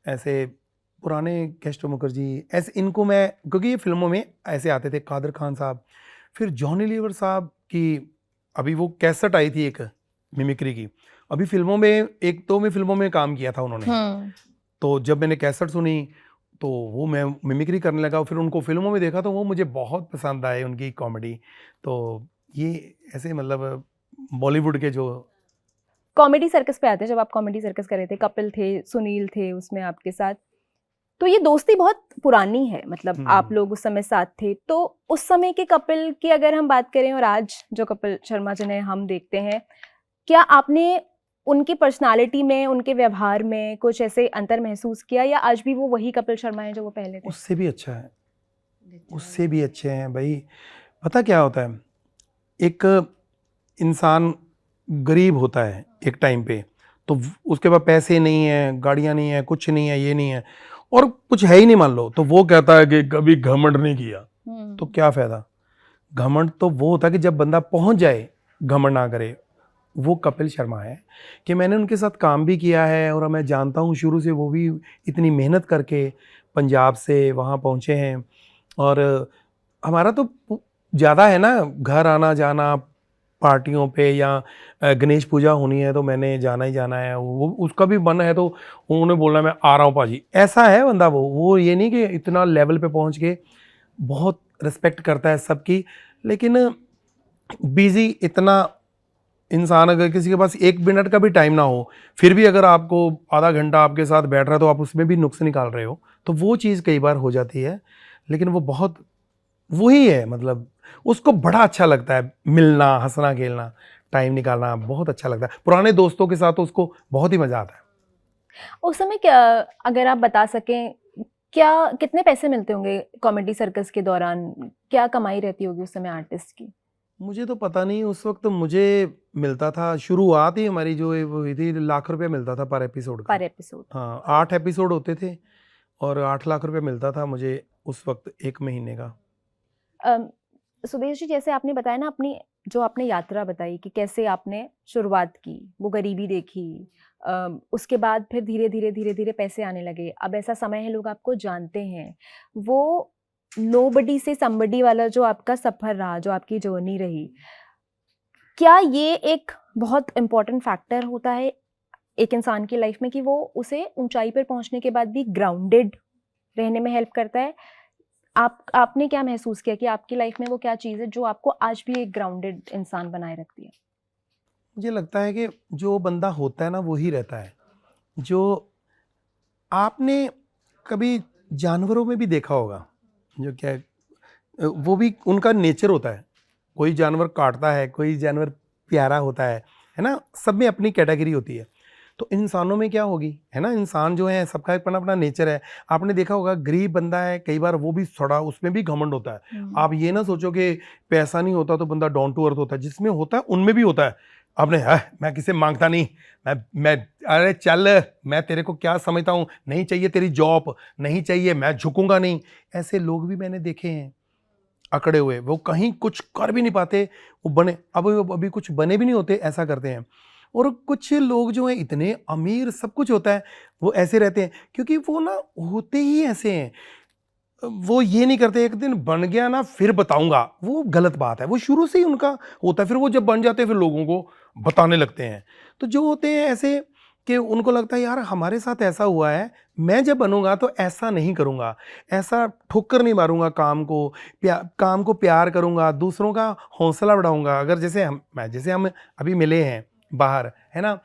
ऐसे पुराने कैस्ट्रो मुखर्जी, ऐसे इनको मैं, क्योंकि ये फिल्मों में ऐसे आते थे, कादर खान साहब, फिर जॉनी लीवर साहब की अभी वो कैसेट आई थी एक मिमिक्री की, अभी फिल्मों में एक तो में फिल्मों में काम किया था उन्होंने, तो जब मैंने कैसेट सुनी तो वो मैं मिमिक्री करने लगा, फिर उनको फिल्मों में देखा तो वो मुझे बहुत पसंद आए उनकी कॉमेडी। तो ये ऐसे मतलब बॉलीवुड के जो कॉमेडी सर्कस पे आते हैं, जब आप कॉमेडी सर्कस कर रहे थे, कपिल थे, सुनील थे उसमें आपके साथ, तो ये दोस्ती बहुत पुरानी है, मतलब आप लोग उस समय साथ थे, तो उस समय के कपिल की अगर हम बात करें और आज जो कपिल शर्मा जिन्हें हम देखते हैं, क्या आपने उनकी पर्सनालिटी में, उनके व्यवहार में कुछ ऐसे अंतर महसूस किया, या आज भी वो वही कपिल शर्मा है जो वो पहले थे? उससे भी अच्छा है, उससे भी अच्छे हैं भाई। पता क्या होता है, एक इंसान गरीब होता है एक टाइम पे, तो उसके पास पैसे नहीं है, गाड़ियां नहीं है, कुछ नहीं है, ये नहीं है, और कुछ है ही नहीं मान लो, तो वो कहता है कि कभी घमंड नहीं किया। तो क्या फायदा? घमंड तो वो होता है कि जब बंदा पहुंच जाए, घमंड ना करे। वो कपिल शर्मा है कि मैंने उनके साथ काम भी किया है और मैं जानता हूँ शुरू से, वो भी इतनी मेहनत करके पंजाब से वहाँ पहुँचे हैं। और हमारा तो ज़्यादा है ना, घर आना जाना पार्टियों पे, या गणेश पूजा होनी है तो मैंने जाना ही जाना है। वो उसका भी मन है तो उन्होंने बोलना मैं आ रहा हूँ पाजी, ऐसा है बंदा। वो ये नहीं कि इतना लेवल पे पहुँच के बहुत रिस्पेक्ट करता है सबकी, लेकिन बिजी इतना इंसान, अगर किसी के पास 1 मिनट का भी टाइम ना हो, फिर भी अगर आपको आधा घंटा आपके साथ बैठ रहा है तो आप उसमें भी नुक्स निकाल रहे हो, तो वो चीज़ कई बार हो जाती है। लेकिन वो बहुत वही है, मतलब उसको बड़ा अच्छा लगता है मिलना, हंसना खेलना, टाइम निकालना बहुत अच्छा लगता है। पुराने दोस्तों के साथ तो उसको बहुत ही मज़ा आता है। उस समय क्या, अगर आप बता सकें, क्या कितने पैसे मिलते होंगे कॉमेडी सर्कस के दौरान? क्या कमाई रहती होगी उस समय आर्टिस्ट की? मुझे तो पता नहीं, उस वक्त मुझे मिलता था, शुरुआत ही हमारी जो हुई थी, ₹1,00,000 मिलता था पर एपिसोड का। पर एपिसोड? हाँ, 8 एपिसोड होते थे और ₹8,00,000 मिलता था मुझे उस वक्त 1 महीने का। सुदेश जी, जैसे आपने बताया ना अपनी जो आपने यात्रा बताई कि कैसे आपने शुरुआत की, वो गरीबी देखी, उसके बाद फिर धीरे धीरे पैसे आने लगे, अब ऐसा समय है लोग आपको जानते हैं, वो नोबडी से समबडी वाला जो आपका सफर रहा, जो आपकी जर्नी रही, क्या ये एक बहुत इम्पोर्टेंट फैक्टर होता है एक इंसान की लाइफ में कि वो उसे ऊंचाई पर पहुंचने के बाद भी ग्राउंडेड रहने में हेल्प करता है? आपने क्या महसूस किया कि आपकी लाइफ में वो क्या चीज़ है जो आपको आज भी एक ग्राउंडेड इंसान बनाए रखती है? मुझे लगता है कि जो बंदा होता है ना वही रहता है। जो आपने कभी जानवरों में भी देखा होगा, जो क्या वो भी उनका नेचर होता है। कोई जानवर काटता है, कोई जानवर प्यारा होता है ना? सब में अपनी कैटेगरी होती है। तो इंसानों में क्या होगी, है ना? इंसान जो है सबका अपना अपना नेचर है। आपने देखा होगा गरीब बंदा है, कई बार वो भी थोड़ा, उसमें भी घमंड होता है। आप ये ना सोचो कि पैसा नहीं होता तो बंदा डाउन टू अर्थ होता है, जिसमें होता है उनमें भी होता है। आपने मैं किसे मांगता नहीं, मैं अरे चल, मैं तेरे को क्या समझता हूँ, नहीं चाहिए तेरी जॉब, नहीं चाहिए, मैं झुकूंगा नहीं। ऐसे लोग भी मैंने देखे हैं अकड़े हुए, वो कहीं कुछ कर भी नहीं पाते, वो बने अभी कुछ बने भी नहीं होते, ऐसा करते हैं। और कुछ लोग जो हैं इतने अमीर, सब कुछ होता है, वो ऐसे रहते हैं क्योंकि वो ना होते ही ऐसे हैं। वो ये नहीं करते एक दिन बन गया ना फिर बताऊंगा, वो गलत बात है। वो शुरू से ही उनका होता है, फिर वो जब बन जाते हैं फिर लोगों को बताने लगते हैं। तो जो होते हैं ऐसे कि उनको लगता है यार हमारे साथ ऐसा हुआ है, मैं जब बनूंगा तो ऐसा नहीं करूंगा, ऐसा ठोकर नहीं मारूंगा, काम को प्यार करूंगा, दूसरों का हौसला बढ़ाऊंगा। अगर जैसे हम अभी मिले हैं बाहर, है ना,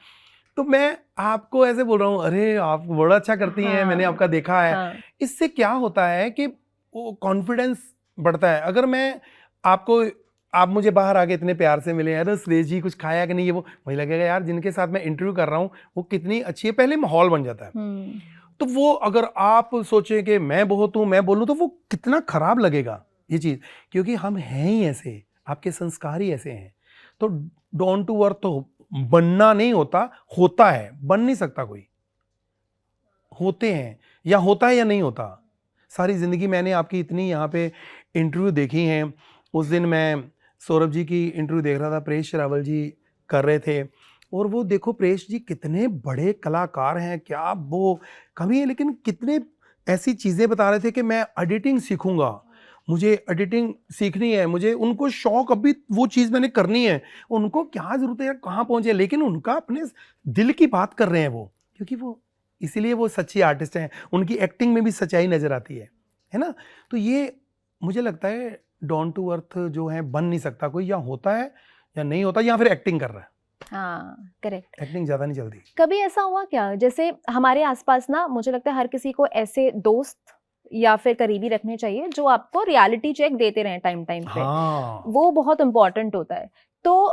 तो मैं आपको ऐसे बोल रहा हूँ, अरे आप बड़ा अच्छा करती हैं, मैंने आपका देखा है। हाँ। इससे क्या होता है कि वो कॉन्फिडेंस बढ़ता है। अगर मैं आप मुझे बाहर आके इतने प्यार से मिले, अरे सुरेश जी कुछ खाया कि नहीं, ये वो, मुझे लगेगा यार जिनके साथ मैं इंटरव्यू कर रहा हूँ वो कितनी अच्छी है, पहले माहौल बन जाता है। तो वो अगर आप सोचें कि मैं बहुत हूँ, मैं बोलूँ, तो वो कितना खराब लगेगा ये चीज़, क्योंकि हम हैं ही ऐसे, आपके संस्कार ही ऐसे हैं। तो डाउन टू अर्थ तो बनना नहीं होता है, बन नहीं सकता कोई, होते हैं, या होता है या नहीं होता। सारी ज़िंदगी मैंने आपकी इतनी यहाँ पे इंटरव्यू देखी हैं। उस दिन मैं सौरभ जी की इंटरव्यू देख रहा था, परेश रावल जी कर रहे थे, और वो देखो परेश जी कितने बड़े कलाकार हैं, क्या वो कभी है, लेकिन कितने ऐसी चीज़ें बता रहे थे कि मैं एडिटिंग सीखूंगा, मुझे एडिटिंग सीखनी है, मुझे उनको शौक, अभी वो चीज़ मैंने करनी है। उनको क्या ज़रूरत है यार, कहाँ पहुँचे, लेकिन उनका अपने दिल की बात कर रहे हैं वो, क्योंकि वो इसीलिए वो सच्ची आर्टिस्ट हैं। उनकी एक्टिंग में भी सच्चाई नज़र आती है ना? तो ये मुझे लगता है डाउन टू अर्थ जो है बन नहीं सकता कोई, या होता है या नहीं होता, या फिर एक्टिंग कर रहा है। हाँ, करेक्ट। एक्टिंग ज़्यादा नहीं चलती। कभी ऐसा हुआ क्या, जैसे हमारे आसपास ना, मुझे लगता है हर किसी को ऐसे दोस्त या फिर करीबी रखने चाहिए जो आपको रियलिटी चेक देते रहें टाइम टाइम पे। हाँ, वो बहुत इम्पोर्टेंट होता है। तो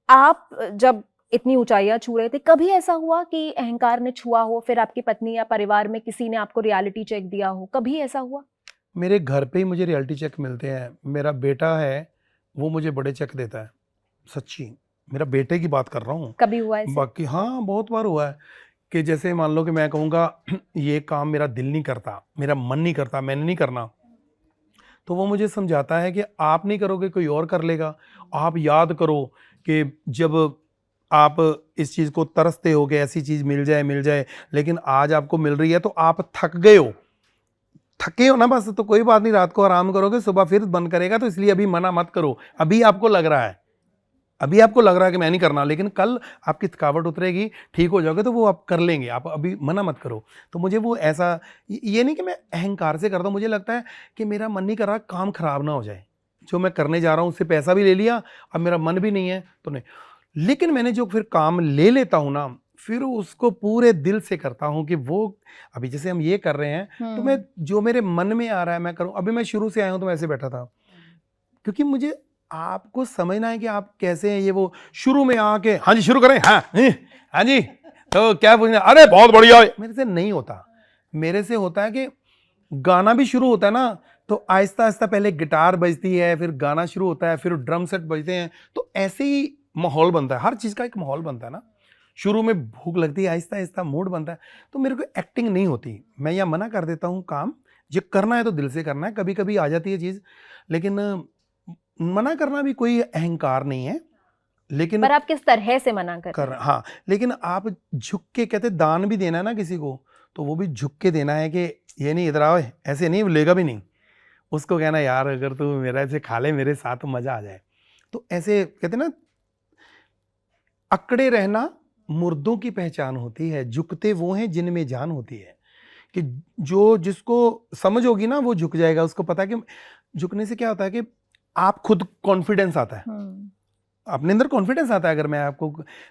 आप जब इतनी ऊंचाइयां छू रहे थे, कभी ऐसा हुआ कि अहंकार ने छुआ हो, फिर आपकी पत्नी या परिवार में किसी ने आपको रियलिटी चेक दिया हो, कभी ऐसा हुआ? मेरे घर पे ही मुझे रियलिटी चेक मिलते हैं। मेरा बेटा है, वो मुझे बड़े चेक देता है, सच्ची, मेरा बेटे की बात कर रहा हूँ। कभी हुआ ऐसे? बाकी हाँ, बहुत बार हुआ है कि जैसे मान लो कि मैं कहूँगा ये काम मेरा दिल नहीं करता, मेरा मन नहीं करता, मैंने नहीं करना, तो वो मुझे समझाता है कि आप नहीं करोगे कोई और कर लेगा। आप याद करो कि जब आप इस चीज़ को तरसते हो कि ऐसी चीज़ मिल जाए, लेकिन आज आपको मिल रही है तो आप थके हो ना, बस तो कोई बात नहीं, रात को आराम करोगे, सुबह फिर बंद करेगा, तो इसलिए अभी मना मत करो। अभी आपको लग रहा है कि मैं नहीं करना, लेकिन कल आपकी थकावट उतरेगी, ठीक हो जाओगे, तो वो आप कर लेंगे, आप अभी मना मत करो। तो मुझे वो ऐसा, ये नहीं कि मैं अहंकार से करता हूँ, मुझे लगता है कि मेरा मन नहीं कर रहा, काम खराब ना हो जाए, जो मैं करने जा रहा हूँ उससे पैसा भी ले लिया, अब मेरा मन भी नहीं है तो नहीं। लेकिन मैंने जो फिर काम ले लेता हूँ ना, फिर उसको पूरे दिल से करता हूँ कि वो, अभी जैसे हम ये कर रहे हैं तो मैं जो मेरे मन में आ रहा है मैं करूँ। अभी मैं शुरू से आया हूँ तो मैं ऐसे बैठा था, क्योंकि मुझे आपको समझना है कि आप कैसे हैं। ये वो शुरू में आके हाँ जी शुरू करें, हाँ जी तो क्या पूछना, अरे बहुत बढ़िया, मेरे से नहीं होता। मेरे से होता है कि गाना भी शुरू होता है ना, तो आहिस्ता आहिस्ता पहले गिटार बजती है, फिर गाना शुरू होता है, फिर ड्रम सेट बजते हैं, तो ऐसे ही माहौल बनता है। हर चीज़ का एक माहौल बनता है ना। शुरू में भूख लगती है, आहिस्ता आहिस्ता मूड बनता है। तो मेरे को एक्टिंग नहीं होती, मैं यहाँ मना कर देता हूँ, काम जो करना है तो दिल से करना है। कभी कभी आ जाती है चीज़, लेकिन मना करना भी कोई अहंकार नहीं है। लेकिन पर आप किस तरह से मना कर रहे हैं? हाँ, लेकिन आप झुक के, कहते दान भी देना है ना किसी को, तो वो भी झुक के देना है कि ये नहीं इधर आओ, ऐसे नहीं, लेगा भी नहीं। उसको कहना यार अगर तू मेरा ऐसे खा ले मेरे साथ तो मजा आ जाए। तो ऐसे कहते ना, अकड़े रहना मुर्दों की पहचान होती है, झुकते वो हैं जिनमें जान होती है। कि जो जिसको समझ होगी ना वो झुक जाएगा। उसको पता है कि झुकने से क्या होता है कि आप खुद कॉन्फिडेंस आता है, अपने अंदर कॉन्फिडेंस आता है। अगर मैं आपको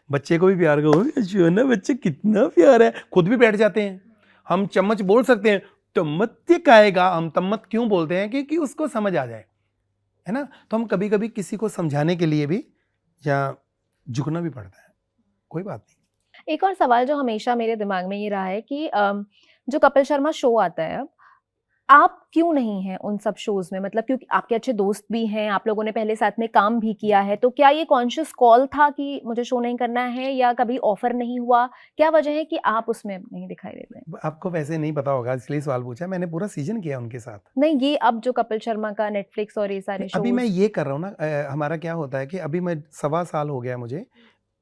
बच्चे को भी प्यार करूँ, जो ना बच्चे कितना प्यार है, खुद भी बैठ जाते हैं। हम चम्मच बोल सकते हैं, तम्मत खाएगा, हम तम्मत क्यों बोलते हैं? क्योंकि उसको समझ आ जाए, है ना। तो हम कभी कभी किसी को समझाने के लिए भी या झुकना भी पड़ता है, कोई बात नहीं। एक और सवाल जो हमेशा मेरे दिमाग में ये रहा है कि जो कपिल शर्मा शो आता है, अब आप क्यों नहीं हैं उन सब शोज में? मतलब क्योंकि आपके अच्छे दोस्त भी हैं, आप लोगों ने पहले साथ में काम भी किया है, तो क्या ये कॉन्शियस कॉल था कि मुझे शो नहीं करना है, या कभी ऑफर नहीं हुआ? क्या वजह है कि आप उसमें नहीं दिखाई देते हैं? आपको वैसे नहीं पता होगा इसलिए सवाल पूछा। मैंने पूरा सीजन किया उनके साथ। नहीं, ये अब जो कपिल शर्मा का नेटफ्लिक्स और ये सारे अभी मैं शोज। ये कर रहा हूँ ना, हमारा क्या होता है कि अभी मैं 1.25 साल हो गया मुझे,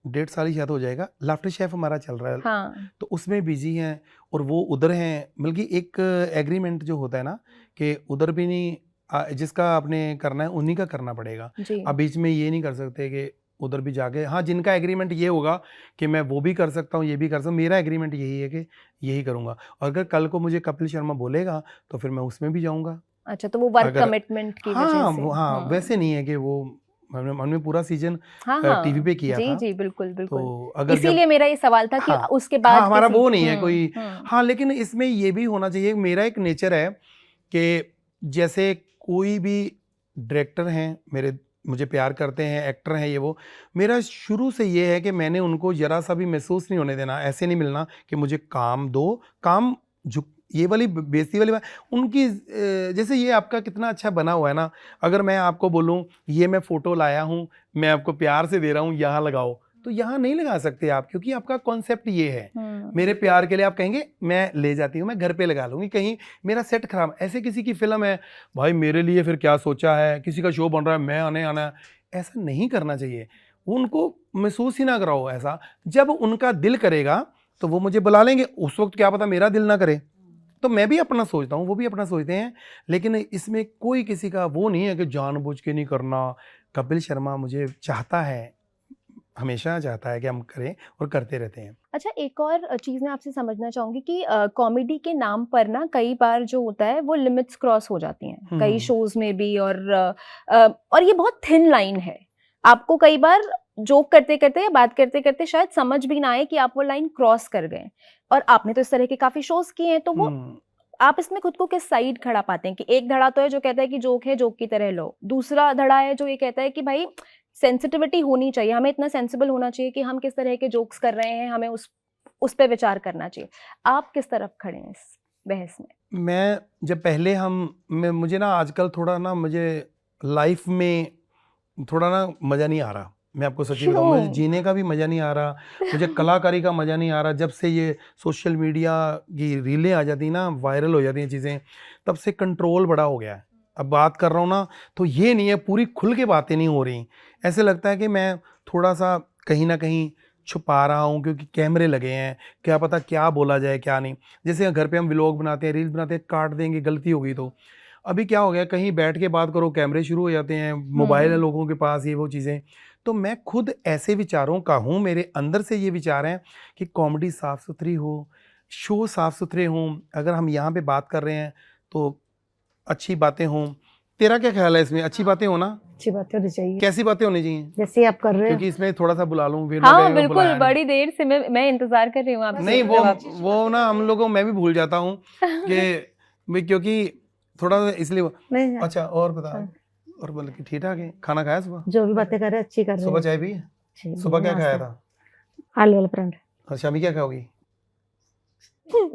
1.5 साल ही शायद हो जाएगा, लाफ्टर शेफ हमारा चल रहा है। हाँ। तो उसमें बिजी हैं और वो उधर हैं। बल्कि एक एग्रीमेंट जो होता है ना कि उधर भी नहीं, जिसका आपने करना है उन्हीं का करना पड़ेगा। जी। अब बीच में ये नहीं कर सकते कि उधर भी जाके, हाँ जिनका एग्रीमेंट ये होगा कि मैं वो भी कर सकता हूँ ये भी कर सकता हूँ, मेरा एग्रीमेंट यही है कि यही करूँगा। और अगर कल को मुझे कपिल शर्मा बोलेगा तो फिर मैं उसमें भी जाऊँगा। अच्छा, तो वो वर्क अगर कमिटमेंट की हाँ वजह से। हाँ, वैसे नहीं है कि वो हमने पूरा सीजन हाँ टीवी पे किया जी था। जी, बिल्कुल बिल्कुल। तो अगर इसीलिए मेरा ये सवाल था कि हाँ, उसके बाद हमारा किसी। वो नहीं है कोई। हाँ, लेकिन इसमें ये भी होना चाहिए, मेरा एक नेचर है कि जैसे कोई भी डायरेक्टर हैं मेरे, मुझे प्यार करते हैं, एक्टर हैं ये वो, मेरा शुरू से ये है कि मैंने उनको जरा सा भी महसूस नहीं होने देना। ऐसे नहीं मिलना कि मुझे काम दो, काम झुक, ये वाली बेइज्जती वाली बात उनकी। जैसे ये आपका कितना अच्छा बना हुआ है ना, अगर मैं आपको बोलूँ ये मैं फ़ोटो लाया हूँ, मैं आपको प्यार से दे रहा हूँ, यहाँ लगाओ, तो यहाँ नहीं लगा सकते आप, क्योंकि आपका कॉन्सेप्ट ये है। मेरे प्यार के लिए आप कहेंगे मैं ले जाती हूँ, मैं घर पे लगा लूँगी, कहीं मेरा सेट खराब। ऐसे किसी की फिल्म है, भाई मेरे लिए फिर क्या सोचा है, किसी का शो बन रहा है मैं आना है, ऐसा नहीं करना चाहिए। उनको महसूस ही ना कराओ ऐसा। जब उनका दिल करेगा तो वो मुझे बुला लेंगे, उस वक्त क्या पता मेरा दिल ना करे। तो मैं भी अपना सोचता हूँ, वो भी अपना सोचते हैं, लेकिन इसमें कोई किसी का वो नहीं है कि जानबूझ के नहीं करना। कपिल शर्मा मुझे चाहता है, हमेशा चाहता है कि हम करें और करते रहते हैं। अच्छा, एक और चीज़ मैं आपसे समझना चाहूँगी कि कॉमेडी के नाम पर ना कई बार जो होता है वो लिमिट्स क्रॉस हो जाती हैं, कई शोज़ में भी, और ये बहुत थिन लाइन है। आपको कई बार जोक करते-करते या बात करते-करते शायद समझ भी ना आए कि आप वो लाइन क्रॉस कर गए, और आपने तो इस तरह के काफ़ी शोज़ किए हैं, तो वो आप इसमें खुद को किस साइड खड़ा पाते हैं? कि एक धड़ा तो है जो कहता है कि जोक है, जोक की तरह लो। दूसरा धड़ा है जो ये कहता है कि भाई सेंसिटिविटी होनी चाहिए, हमें इतना सेंसिबल होना चाहिए कि हम किस तरह के जोक्स कर रहे हैं, हमें उस पे विचार करना चाहिए। आप किस तरफ खड़े हैं इस बहस में? मैं जब पहले मुझे ना आजकल थोड़ा ना मुझे लाइफ में थोड़ा ना मज़ा नहीं आ रहा। मैं आपको सच्ची बताऊं, मुझे क्यों? जीने का भी मज़ा नहीं आ रहा, मुझे कलाकारी का मज़ा नहीं आ रहा। जब से ये सोशल मीडिया की रीलें आ जाती ना, वायरल हो जाती हैं चीज़ें, तब से कंट्रोल बड़ा हो गया है। अब बात कर रहा हूँ ना तो ये नहीं है पूरी खुल के बातें नहीं हो रही। ऐसे लगता है कि मैं थोड़ा सा कहीं ना कहीं छुपा रहा हूँ क्योंकि कैमरे लगे हैं, क्या पता क्या बोला जाए क्या नहीं। जैसे घर पे हम व्लॉग बनाते हैं, रील्स बनाते हैं, काट देंगे गलती हो गई तो। अभी क्या हो गया, कहीं बैठ के बात करो कैमरे शुरू हो जाते हैं, मोबाइल है लोगों के पास, ये वो चीज़ें। तो मैं खुद ऐसे विचारों का हूँ, मेरे अंदर से ये विचार हैं कि कॉमेडी साफ़ सुथरी हो, शो साफ़ सुथरे हों। अगर हम यहाँ पे बात कर रहे हैं तो अच्छी बातें हों। तेरा क्या ख्याल है इसमें, अच्छी बातें हो ना? अच्छी बातें होनी चाहिए, कैसी बातें होनी चाहिए? जैसे आप कर रहे क्योंकि हो। इसमें थोड़ा सा बुला लूँ फिर ना हाँ कहेंगे बिल्कुल, बुलाया नहीं। बड़ी देर से मैं इंतजार कर रही हूँ आपसे नहीं जवाब। वो ना हम लोगों मैं भी भूल जाता हूँ कि क्योंकि थोड़ा सा इसलिए। नहीं, अच्छा और बता, हाँ। और बोले कि ठीक ठाक है, खाना खाया सुबह? जो भी बातें कर रहे हैं अच्छी कर रहे सुबह हैं। चाय पी? अच्छी, सुबह क्या खाया नाश्ता। था? आलू वाला परांठा। और शामी क्या खाओगी?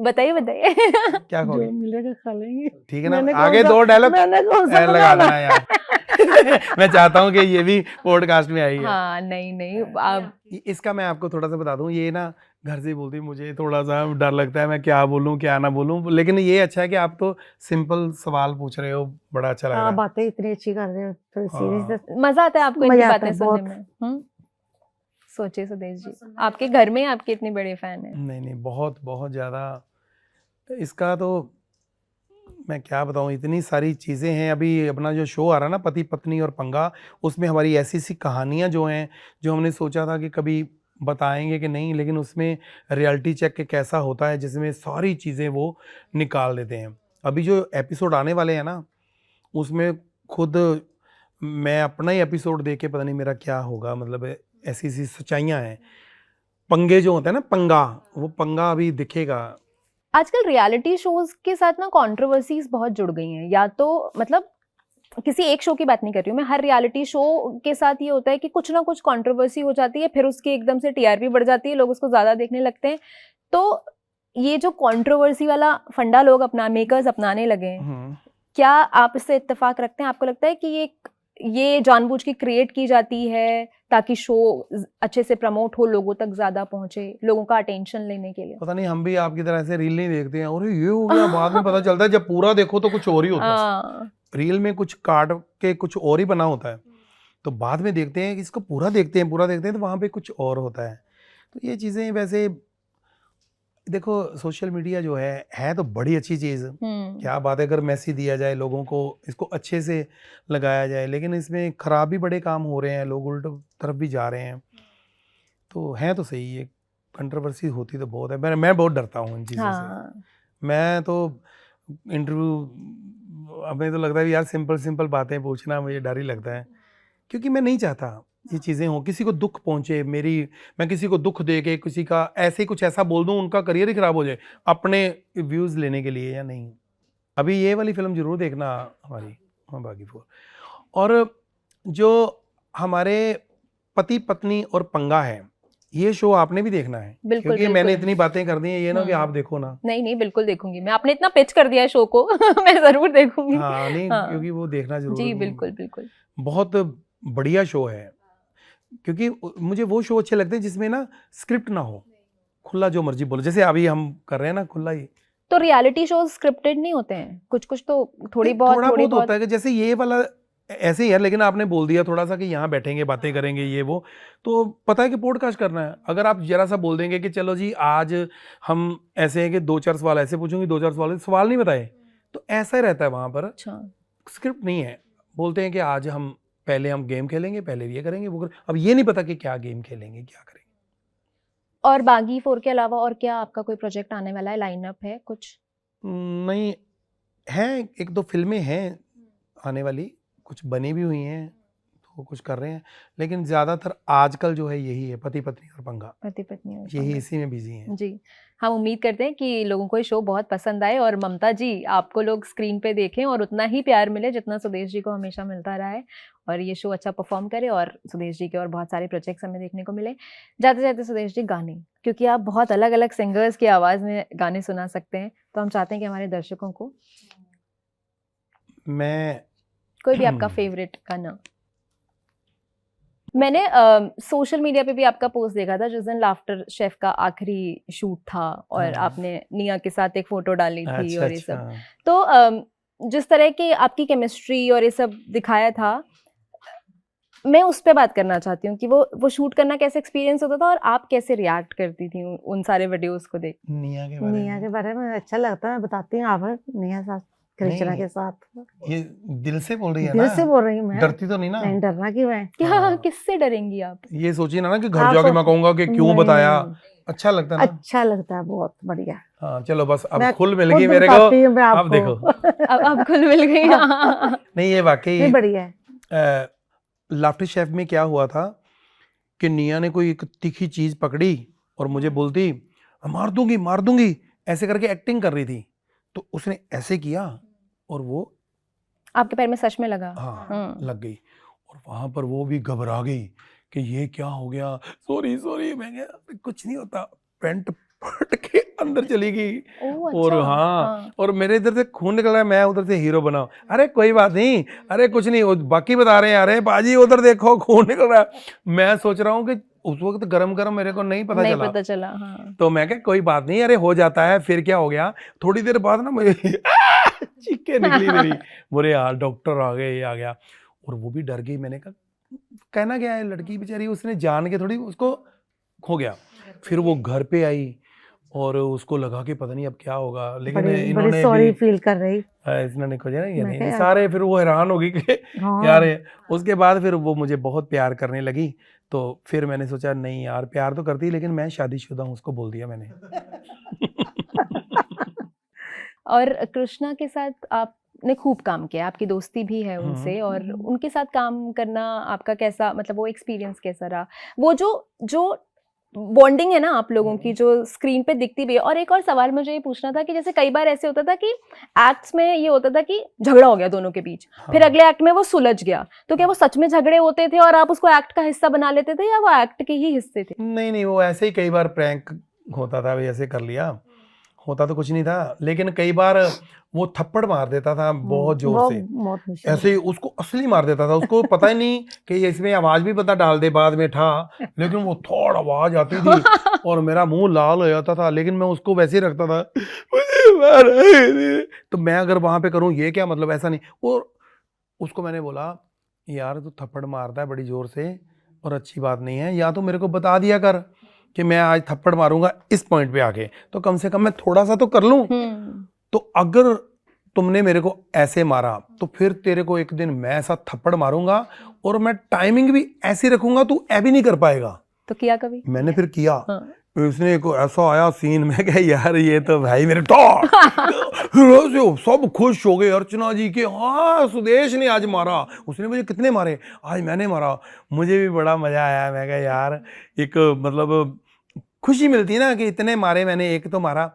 बताइए बताइए। क्या जो खाओगी? मिलेगा खा लेंगे। ठीक है ना, मैंने कौन आगे सा- दो डायलॉग मैंने कौन सा लगा बनाना? देना यार। मैं चाहता हूँ कि ये भी पॉडकास्ट में आई है। हाँ नहीं आप इसका मैं आपको थोड़ा सा बता दूं, ये ना घर से बोलती मुझे थोड़ा सा डर लगता है मैं क्या बोलूं क्या ना बोलूं, लेकिन ये अच्छा है कि आप तो सिंपल सवाल पूछ रहे हो, बड़ा अच्छा लग रहा हाँ, है। बातें इतनी अच्छी कर रहे हो, थोड़ी हाँ। सीरियस। मजा आता है आपको इनकी मजा आता बातें है सुनने बहुत। में। सोचिए सुदेश जी, आपके घर में आपके इतने बड़े फैन हैं। नहीं बहुत बहुत ज़्यादा। इसका तो मैं क्या बताऊं, इतनी सारी चीज़ें हैं। अभी अपना जो शो आ रहा है ना, पति पत्नी और पंगा, उसमें हमारी ऐसी सी कहानियां जो हैं, जो हमने सोचा था कि कभी बताएंगे कि नहीं, लेकिन उसमें रियलिटी चेक के कैसा होता है जिसमें सारी चीज़ें वो निकाल देते हैं। अभी जो एपिसोड आने वाले हैं ना, उसमें खुद मैं अपना ही एपिसोड देख के पता नहीं मेरा क्या होगा। मतलब ऐसी सी सच्चाइयाँ हैं, पंगे जो होते हैं ना, पंगा, वो पंगा अभी दिखेगा। आजकल रियलिटी शोज के साथ ना कंट्रोवर्सीज बहुत जुड़ गई हैं, या तो मतलब किसी एक शो की बात नहीं कर रही हूँ मैं, हर रियलिटी शो के साथ ये होता है कि कुछ ना कुछ कंट्रोवर्सी हो जाती है, फिर उसकी एकदम से टीआरपी बढ़ जाती है, लोग उसको ज्यादा देखने लगते हैं। तो ये जो कंट्रोवर्सी वाला फंडा लोग मेकर्स अपनाने लगे हैं, क्या आप इससे इत्तेफाक रखते हैं? आपको लगता है कि ये जानबूझ के क्रिएट की जाती है ताकि शो अच्छे से प्रमोट हो, लोगों तक ज्यादा पहुंचे, लोगों का अटेंशन लेने के लिए? पता नहीं, हम भी आपकी तरह से रील नहीं देखते हैं और ये हो गया, बाद में पता चलता है जब पूरा देखो तो कुछ और ही होता है। रील में कुछ काट के कुछ और ही बना होता है, तो बाद में देखते हैं कि इसको पूरा देखते हैं तो वहाँ पे कुछ और होता है। तो ये चीज़ें वैसे देखो, सोशल मीडिया जो है तो बड़ी अच्छी चीज़। क्या बात है, अगर मैसेज दिया जाए लोगों को, इसको अच्छे से लगाया जाए, लेकिन इसमें खराब भी बड़े काम हो रहे हैं, लोग उल्ट तरफ भी जा रहे हैं। तो है तो सही, ये कंट्रोवर्सी होती तो बहुत है। मैं बहुत डरता हूँ इन चीज़ों से। मैं तो इंटरव्यू, हमें तो लगता है यार सिंपल बातें पूछना मुझे डर ही लगता है, क्योंकि मैं नहीं चाहता ये चीज़ें हों, किसी को दुख पहुँचे। मैं किसी को दुख दे के किसी का ऐसे कुछ ऐसा बोल दूँ उनका करियर ही ख़राब हो जाए अपने व्यूज़ लेने के लिए, या नहीं। अभी ये वाली फ़िल्म ज़रूर देखना हमारी, हाँ बागी 4। और जो हमारे पति पत्नी और पंगा है, ये शो आपने भी देखना है। बिल्कुल, क्योंकि मैंने इतनी बातें कर दी हैं, ये ना कि आप देखो ना। नहीं बिल्कुल देखूंगी मैं, आपने इतना पिच कर दिया है शो को मैं जरूर देखूंगी। हाँ नहीं, क्योंकि वो देखना जरूर जी है। बिल्कुल बहुत बढ़िया शो है, क्योंकि मुझे वो शो अच्छे लगते हैं जिसमें ना स्क्रिप्ट ना हो, खुला जो मर्जी बोलो, जैसे अभी हम कर रहे हैं ना, खुला ही। तो रियलिटी शोज स्क्रिप्टेड नहीं होते हैं, कुछ तो थोड़ी बहुत होता है कि जैसे ये वाला ऐसे ही है, लेकिन आपने बोल दिया थोड़ा सा कि यहाँ बैठेंगे बातें करेंगे ये वो, तो पता है कि पॉडकास्ट करना है। अगर आप जरा सा बोल देंगे कि चलो जी आज हम ऐसे हैं कि 2-4 सवाल ऐसे पूछूंगी, 2-4 सवाल नहीं बताए, तो ऐसा ही रहता है वहाँ पर। अच्छा, स्क्रिप्ट नहीं है। बोलते हैं कि आज हम गेम खेलेंगे, पहले ये करेंगे वो करेंगे, अब ये नहीं पता कि क्या गेम खेलेंगे क्या करेंगे। और बागी 4 के अलावा और क्या आपका कोई प्रोजेक्ट आने वाला है, लाइनअप है कुछ? नहीं है, 1-2 फिल्में हैं आने वाली, कुछ बनी भी हुई हैं, वो कुछ कर रहे हैं, लेकिन ज़्यादातर आजकल जो है यही है, पति पत्नी और पंगा, पति पत्नी और यही पंगा। इसी में बिजी हैं। जी, हम उम्मीद करते हैं कि लोगों को ये शो बहुत पसंद आए और ममता जी आपको लोग स्क्रीन पे देखें और उतना ही प्यार मिले जितना सुदेश जी को हमेशा मिलता रहा है, और ये शो अच्छा परफॉर्म करे और सुदेश जी के और बहुत सारे प्रोजेक्ट्स हमें देखने को मिले। जाते जाते सुदेश जी गाने, क्योंकि आप बहुत अलग अलग सिंगर्स की आवाज़ में गाने सुना सकते हैं, तो हम चाहते हैं कि हमारे दर्शकों को मैं कोई भी आपका फेवरेट गाना। मैंने सोशल मीडिया पे भी आपका पोस्ट देखा था जिस दिन लाफ्टर शेफ का आखिरी शूट था और हाँ। आपने निया के साथ एक फोटो डाली थी अच्छा और ये सब, अच्छा, तो जिस तरह की आपकी केमिस्ट्री और ये सब दिखाया था, मैं उस पे बात करना चाहती हूँ कि वो शूट करना कैसे एक्सपीरियंस होता था और आप कैसे रिएक्ट करती थी उन सारे वीडियोस को देख। निया के बारे निया में के बारे में अच्छा लगता है, बताती हूँ आप। निया साथ कृष्णा नहीं, के साथ ये दिल से बोल रही है दिल ना, से बोल रही हूँ मैं। डरती तो नहीं ना? नहीं, डरना क्यों है? क्या हाँ। किससे डरेंगी आप? ये सोचिए ना कि घर आप- जाके मैं कहूंगा कि क्यों नहीं, बताया, नहीं, अच्छा लगता है ना? अच्छा लगता है, बहुत बढ़िया। हाँ चलो बस, अब मैं खुल मिल खुद गई मेरे को, बताती हूँ मैं अब आपको। देखो। अब खुल मिल गई। नहीं ये वाकई नहीं, बढ़िया है। लाफ्टर शेफ में क्या हुआ था कि निया ने कोई एक तीखी चीज पकड़ी और मुझे बोलती मार दूंगी ऐसे करके एक्टिंग कर रही थी, तो उसने ऐसे किया और वो आपके पैर में सच में लगा? हाँ लग गई, और वहां पर वो भी घबरा गई कि ये क्या हो गया, सॉरी मैं कहा, कुछ नहीं होता, पैंट फट के अंदर चली गई। ओह, और अच्छा, हाँ, और मेरे इधर से खून निकल रहा है, मैं उधर से हीरो बना, अरे कोई बात नहीं, अरे कुछ नहीं, वो बाकी बता रहे हैं, अरे बाजी उधर देखो खून निकल रहा है। मैं सोच रहा हूँ कि उस वक्त गरम मेरे को नहीं पता चला। हाँ। तो मैं कहा कोई बात नहीं, अरे हो जाता है, फिर क्या हो गया, थोड़ी देर बाद ना मुझे चीखें निकली मेरी, बोले यार डॉक्टर आ गए, ये आ गया, और वो भी डर गई। मैंने कहा कहना क्या है, लड़की बेचारी, उसने जान के थोड़ी उसको हो गया। फिर वो घर पे आई और उसको लगा कि पता नहीं अब क्या होगा, लेकिन बड़ी इन्होंने सॉरी भी फील कर रही। इन्होंने खोजा ना, ये मैं नहीं कहा, सारे, फिर वो हैरान हो गई कि हाँ। यार उसके बाद फिर वो मुझे बहुत प्यार करने लगी, तो फिर मैंने सोचा नहीं यार प्यार तो करती, लेकिन मैं शादीशुदा हूँ, उसको बोल दिया मैंने। और कृष्णा के साथ आपने खूब काम किया, आपकी दोस्ती भी है उनसे, और उनके साथ काम करना आपका कैसा, मतलब वो एक्सपीरियंस कैसा रहा? वो जो बॉन्डिंग है ना आप लोगों की, जो स्क्रीन पे दिखती भी है। और एक और सवाल मुझे ये पूछना था कि जैसे कई बार ऐसे होता था कि एक्ट्स में ये होता था कि झगड़ा हो गया दोनों के बीच, फिर अगले एक्ट में वो सुलझ गया, तो क्या वो सच में झगड़े होते थे और आप उसको एक्ट का हिस्सा बना लेते थे, या वो एक्ट के ही हिस्से थे? नहीं, वो ऐसे ही कई बार प्रैंक होता था, ऐसे कर लिया, होता तो कुछ नहीं था, लेकिन कई बार वो थप्पड़ मार देता था बहुत जोर से, ऐसे ही उसको असली मार देता था, उसको पता ही नहीं कि इसमें आवाज भी पता डाल दे बाद में था, लेकिन वो थोड़ा आवाज आती थी और मेरा मुंह लाल हो जाता था, लेकिन मैं उसको वैसे ही रखता था, तो मैं अगर वहां पे करूं ये क्या मतलब, ऐसा नहीं। और उसको मैंने बोला यार तू थप्पड़ मारता है बड़ी जोर से और अच्छी बात नहीं है, या तो मेरे को बता दिया कर कि मैं आज थप्पड़ मारूंगा इस पॉइंट पे आके, तो कम से कम मैं थोड़ा सा तो कर लूं। तो अगर तुमने मेरे को ऐसे मारा तो फिर तेरे को एक दिन मैं ऐसा थप्पड़ मारूंगा और मैं टाइमिंग भी ऐसी रखूंगा, तू ऐ भी नहीं कर पाएगा। तो किया कभी? मैंने फिर किया। हाँ। उसने को ऐसा आया सीन में क्या यार ये तो भाई मेरे सब खुश हो गए, अर्चना जी के हाँ सुदेश ने आज मारा, उसने मुझे कितने मारे, आज मैंने मारा, मुझे भी बड़ा मजा आया। मैं कहा यार एक मतलब खुशी मिलती है ना कि इतने मारे मैंने, एक तो मारा,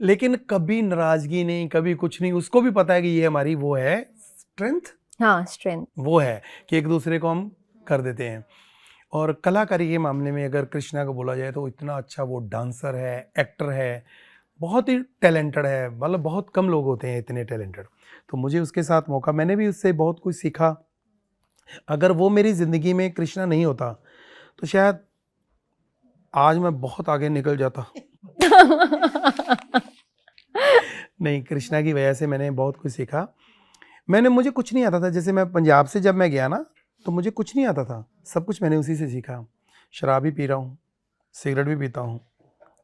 लेकिन कभी नाराजगी नहीं, कभी कुछ नहीं। उसको भी पता है कि ये हमारी वो है स्ट्रेंथ, हाँ स्ट्रेंथ वो है कि एक दूसरे को हम कर देते हैं। और कलाकारी के मामले में अगर कृष्णा को बोला जाए तो इतना अच्छा वो डांसर है, एक्टर है, बहुत ही टैलेंटेड है, मतलब बहुत कम लोग होते हैं इतने टैलेंटेड। तो मुझे उसके साथ मौका, मैंने भी उससे बहुत कुछ सीखा। अगर वो मेरी ज़िंदगी में कृष्णा नहीं होता तो शायद आज मैं बहुत आगे निकल जाता। नहीं, कृष्णा की वजह से मैंने बहुत कुछ सीखा। मुझे कुछ नहीं आता था, जैसे मैं पंजाब से जब मैं गया ना तो मुझे कुछ नहीं आता था, सब कुछ मैंने उसी से सीखा। शराब भी पी रहा हूँ, सिगरेट भी पीता हूँ,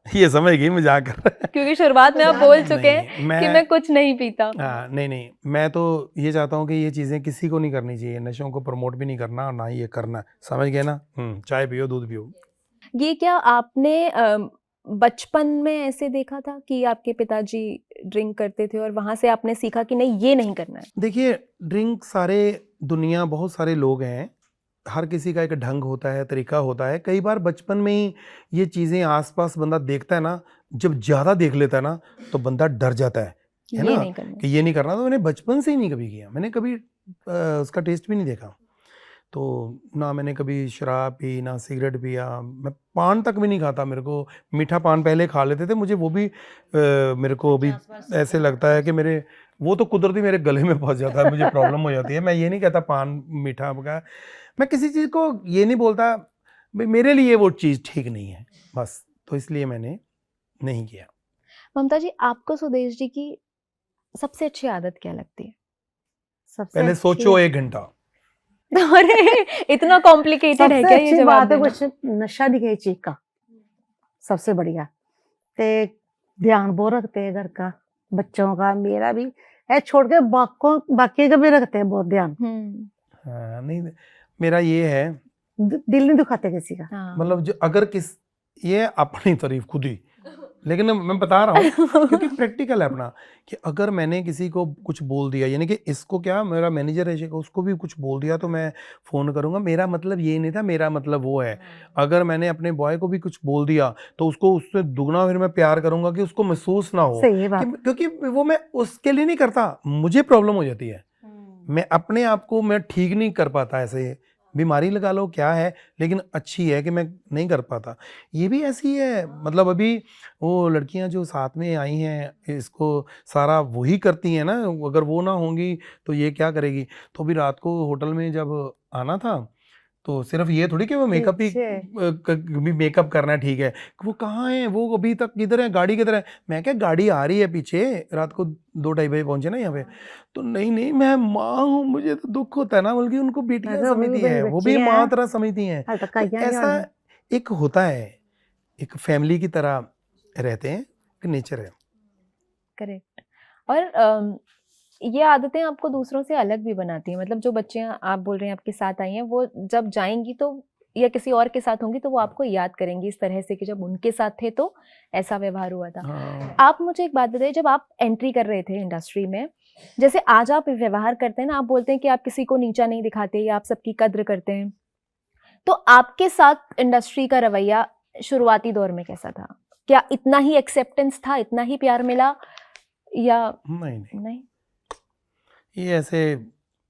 ये समझ गई मजाक कर रहा है। क्योंकि शुरुआत में आप बोल चुके हैं कि मैं कुछ नहीं पीता। नहीं, मैं तो ये चाहता हूँ कि ये चीज़ें किसी को नहीं करनी चाहिए, नशों को प्रमोट भी नहीं करना और ना ही ये करना, समझ गए ना। चाय पियो, दूध पियो। ये क्या आपने बचपन में ऐसे देखा था कि आपके पिताजी ड्रिंक करते थे और वहां से आपने सीखा कि नहीं ये नहीं करना है? देखिए ड्रिंक सारे दुनिया बहुत सारे लोग हैं हर किसी का एक ढंग होता है, तरीका होता है। कई बार बचपन में ही ये चीज़ें आस-पास बंदा देखता है ना, जब ज़्यादा देख लेता है ना, तो बंदा डर जाता है ये ना? नहीं करना। कि ये नहीं करना। तो मैंने बचपन से ही नहीं कभी किया। मैंने कभी उसका टेस्ट भी नहीं देखा। तो ना मैंने कभी शराब पी, ना सिगरेट पिया। मैं पान तक भी नहीं खाता। मेरे को मीठा पान पहले खा लेते थे, मुझे वो भी मेरे को अभी ऐसे लगता है कि मेरे वो तो कुदरती मेरे गले में फँस जाता है, मुझे प्रॉब्लम हो जाती है। मैं ये नहीं कहता पान मीठा का, मैं किसी चीज़ को ये नहीं बोलता, भाई मेरे लिए वो चीज़ ठीक नहीं है, बस। तो इसलिए मैंने नहीं किया। ममता जी, आपको सुदेश जी की सबसे अच्छी आदत क्या लगती है? सबसे पहले अच्छी- सोचो 1 घंटा। अरे इतना कॉम्प्लिकेटेड है सबसे क्या ये अच्छी जवाब बात है देना? कुछ नशा नहीं है चीज का, सबसे बढ़िया। ते ध्यान वो रखते हैं घर का, बच्चों का, मेरा भी है, छोड़ के बाकी का भी रखते हैं बहुत ध्यान। हाँ, नहीं मेरा ये है, दिल नहीं दुखाते किसी का। हाँ। मतलब जो अगर किस ये अपनी तारीफ खुद ही, लेकिन मैं बता रहा हूँ क्योंकि प्रैक्टिकल है अपना, कि अगर मैंने किसी को कुछ बोल दिया, यानी कि इसको क्या, मेरा मैनेजर है उसको भी कुछ बोल दिया तो मैं फ़ोन करूँगा। मेरा मतलब ये नहीं था, मेरा मतलब वो है। अगर मैंने अपने बॉय को भी कुछ बोल दिया तो उसको उससे दुगना फिर मैं प्यार करूँगा, कि उसको महसूस ना हो सही बात। क्योंकि वो मैं उसके लिए नहीं करता, मुझे प्रॉब्लम हो जाती है। मैं अपने आप को मैं ठीक नहीं कर पाता, ऐसे बीमारी लगा लो क्या है, लेकिन अच्छी है कि मैं नहीं कर पाता। ये भी ऐसी है, मतलब अभी वो लड़कियां जो साथ में आई हैं, इसको सारा वही करती हैं ना, अगर वो ना होंगी तो ये क्या करेगी। तो अभी रात को होटल में जब आना था, तो सिर्फ ये थोड़ी कि वो मेकअप ही भी मेकअप करना है, ठीक है, वो कहाँ है, वो अभी तक किधर है, गाड़ी किधर है। मैं क्या, गाड़ी आ रही है पीछे, रात को 2-2:30 बजे पहुंचे ना यहाँ पे। तो नहीं मैं माँ हूँ, मुझे तो दुख होता है ना, बल्कि उनको बेटियां समझती है, वो भी माँ तरह समझती हैं। तो ऐसा एक होता है, एक फैमिली की तरह रहते हैं, एक नेचर है। करेक्ट। और ये आदतें आपको दूसरों से अलग भी बनाती हैं। मतलब जो बच्चियां आप बोल रहे हैं आपके साथ आई हैं, वो जब जाएंगी तो या किसी और के साथ होंगी तो वो आपको याद करेंगी इस तरह से कि जब उनके साथ थे तो ऐसा व्यवहार हुआ था। हाँ। आप मुझे एक बात बताइए, जब आप एंट्री कर रहे थे इंडस्ट्री में, जैसे आज आप व्यवहार करते हैं ना, आप बोलते हैं कि आप किसी को नीचा नहीं दिखाते या आप सबकी कद्र करते हैं, तो आपके साथ इंडस्ट्री का रवैया शुरुआती दौर में कैसा था? क्या इतना ही एक्सेप्टेंस था, इतना ही प्यार मिला, या नहीं ये ऐसे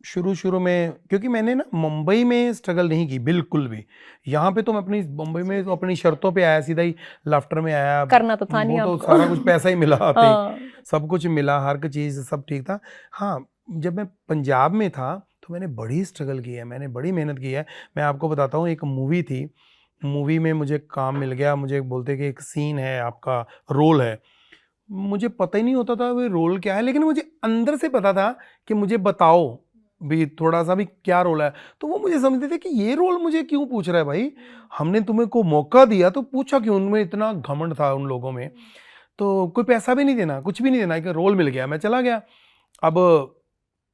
शुरू में, क्योंकि मैंने ना मुंबई में स्ट्रगल नहीं की बिल्कुल भी। यहाँ पे तो मैं अपनी मुंबई में तो अपनी शर्तों पे आया, सीधा ही लाफ्टर में आया, करना तो था नहीं वो तो आपको। सारा कुछ पैसा ही मिला आते ही, हाँ। सब कुछ मिला, हर चीज़ सब ठीक था। हाँ, जब मैं पंजाब में था तो मैंने बड़ी स्ट्रगल की है, मैंने बड़ी मेहनत की है। मैं आपको बताता हूँ, एक मूवी थी, मूवी में मुझे काम मिल गया, मुझे बोलते कि एक सीन है, आपका रोल है। मुझे पता ही नहीं होता था वो रोल क्या है, लेकिन मुझे अंदर से पता था कि मुझे बताओ भी थोड़ा सा भी क्या रोल है। तो वो मुझे समझते थे कि ये रोल मुझे क्यों पूछ रहा है भाई, हमने तुम्हें को मौका दिया तो पूछा क्यों। उनमें इतना घमंड था उन लोगों में, तो कोई पैसा भी नहीं देना, कुछ भी नहीं देना, कि रोल मिल गया मैं चला गया। अब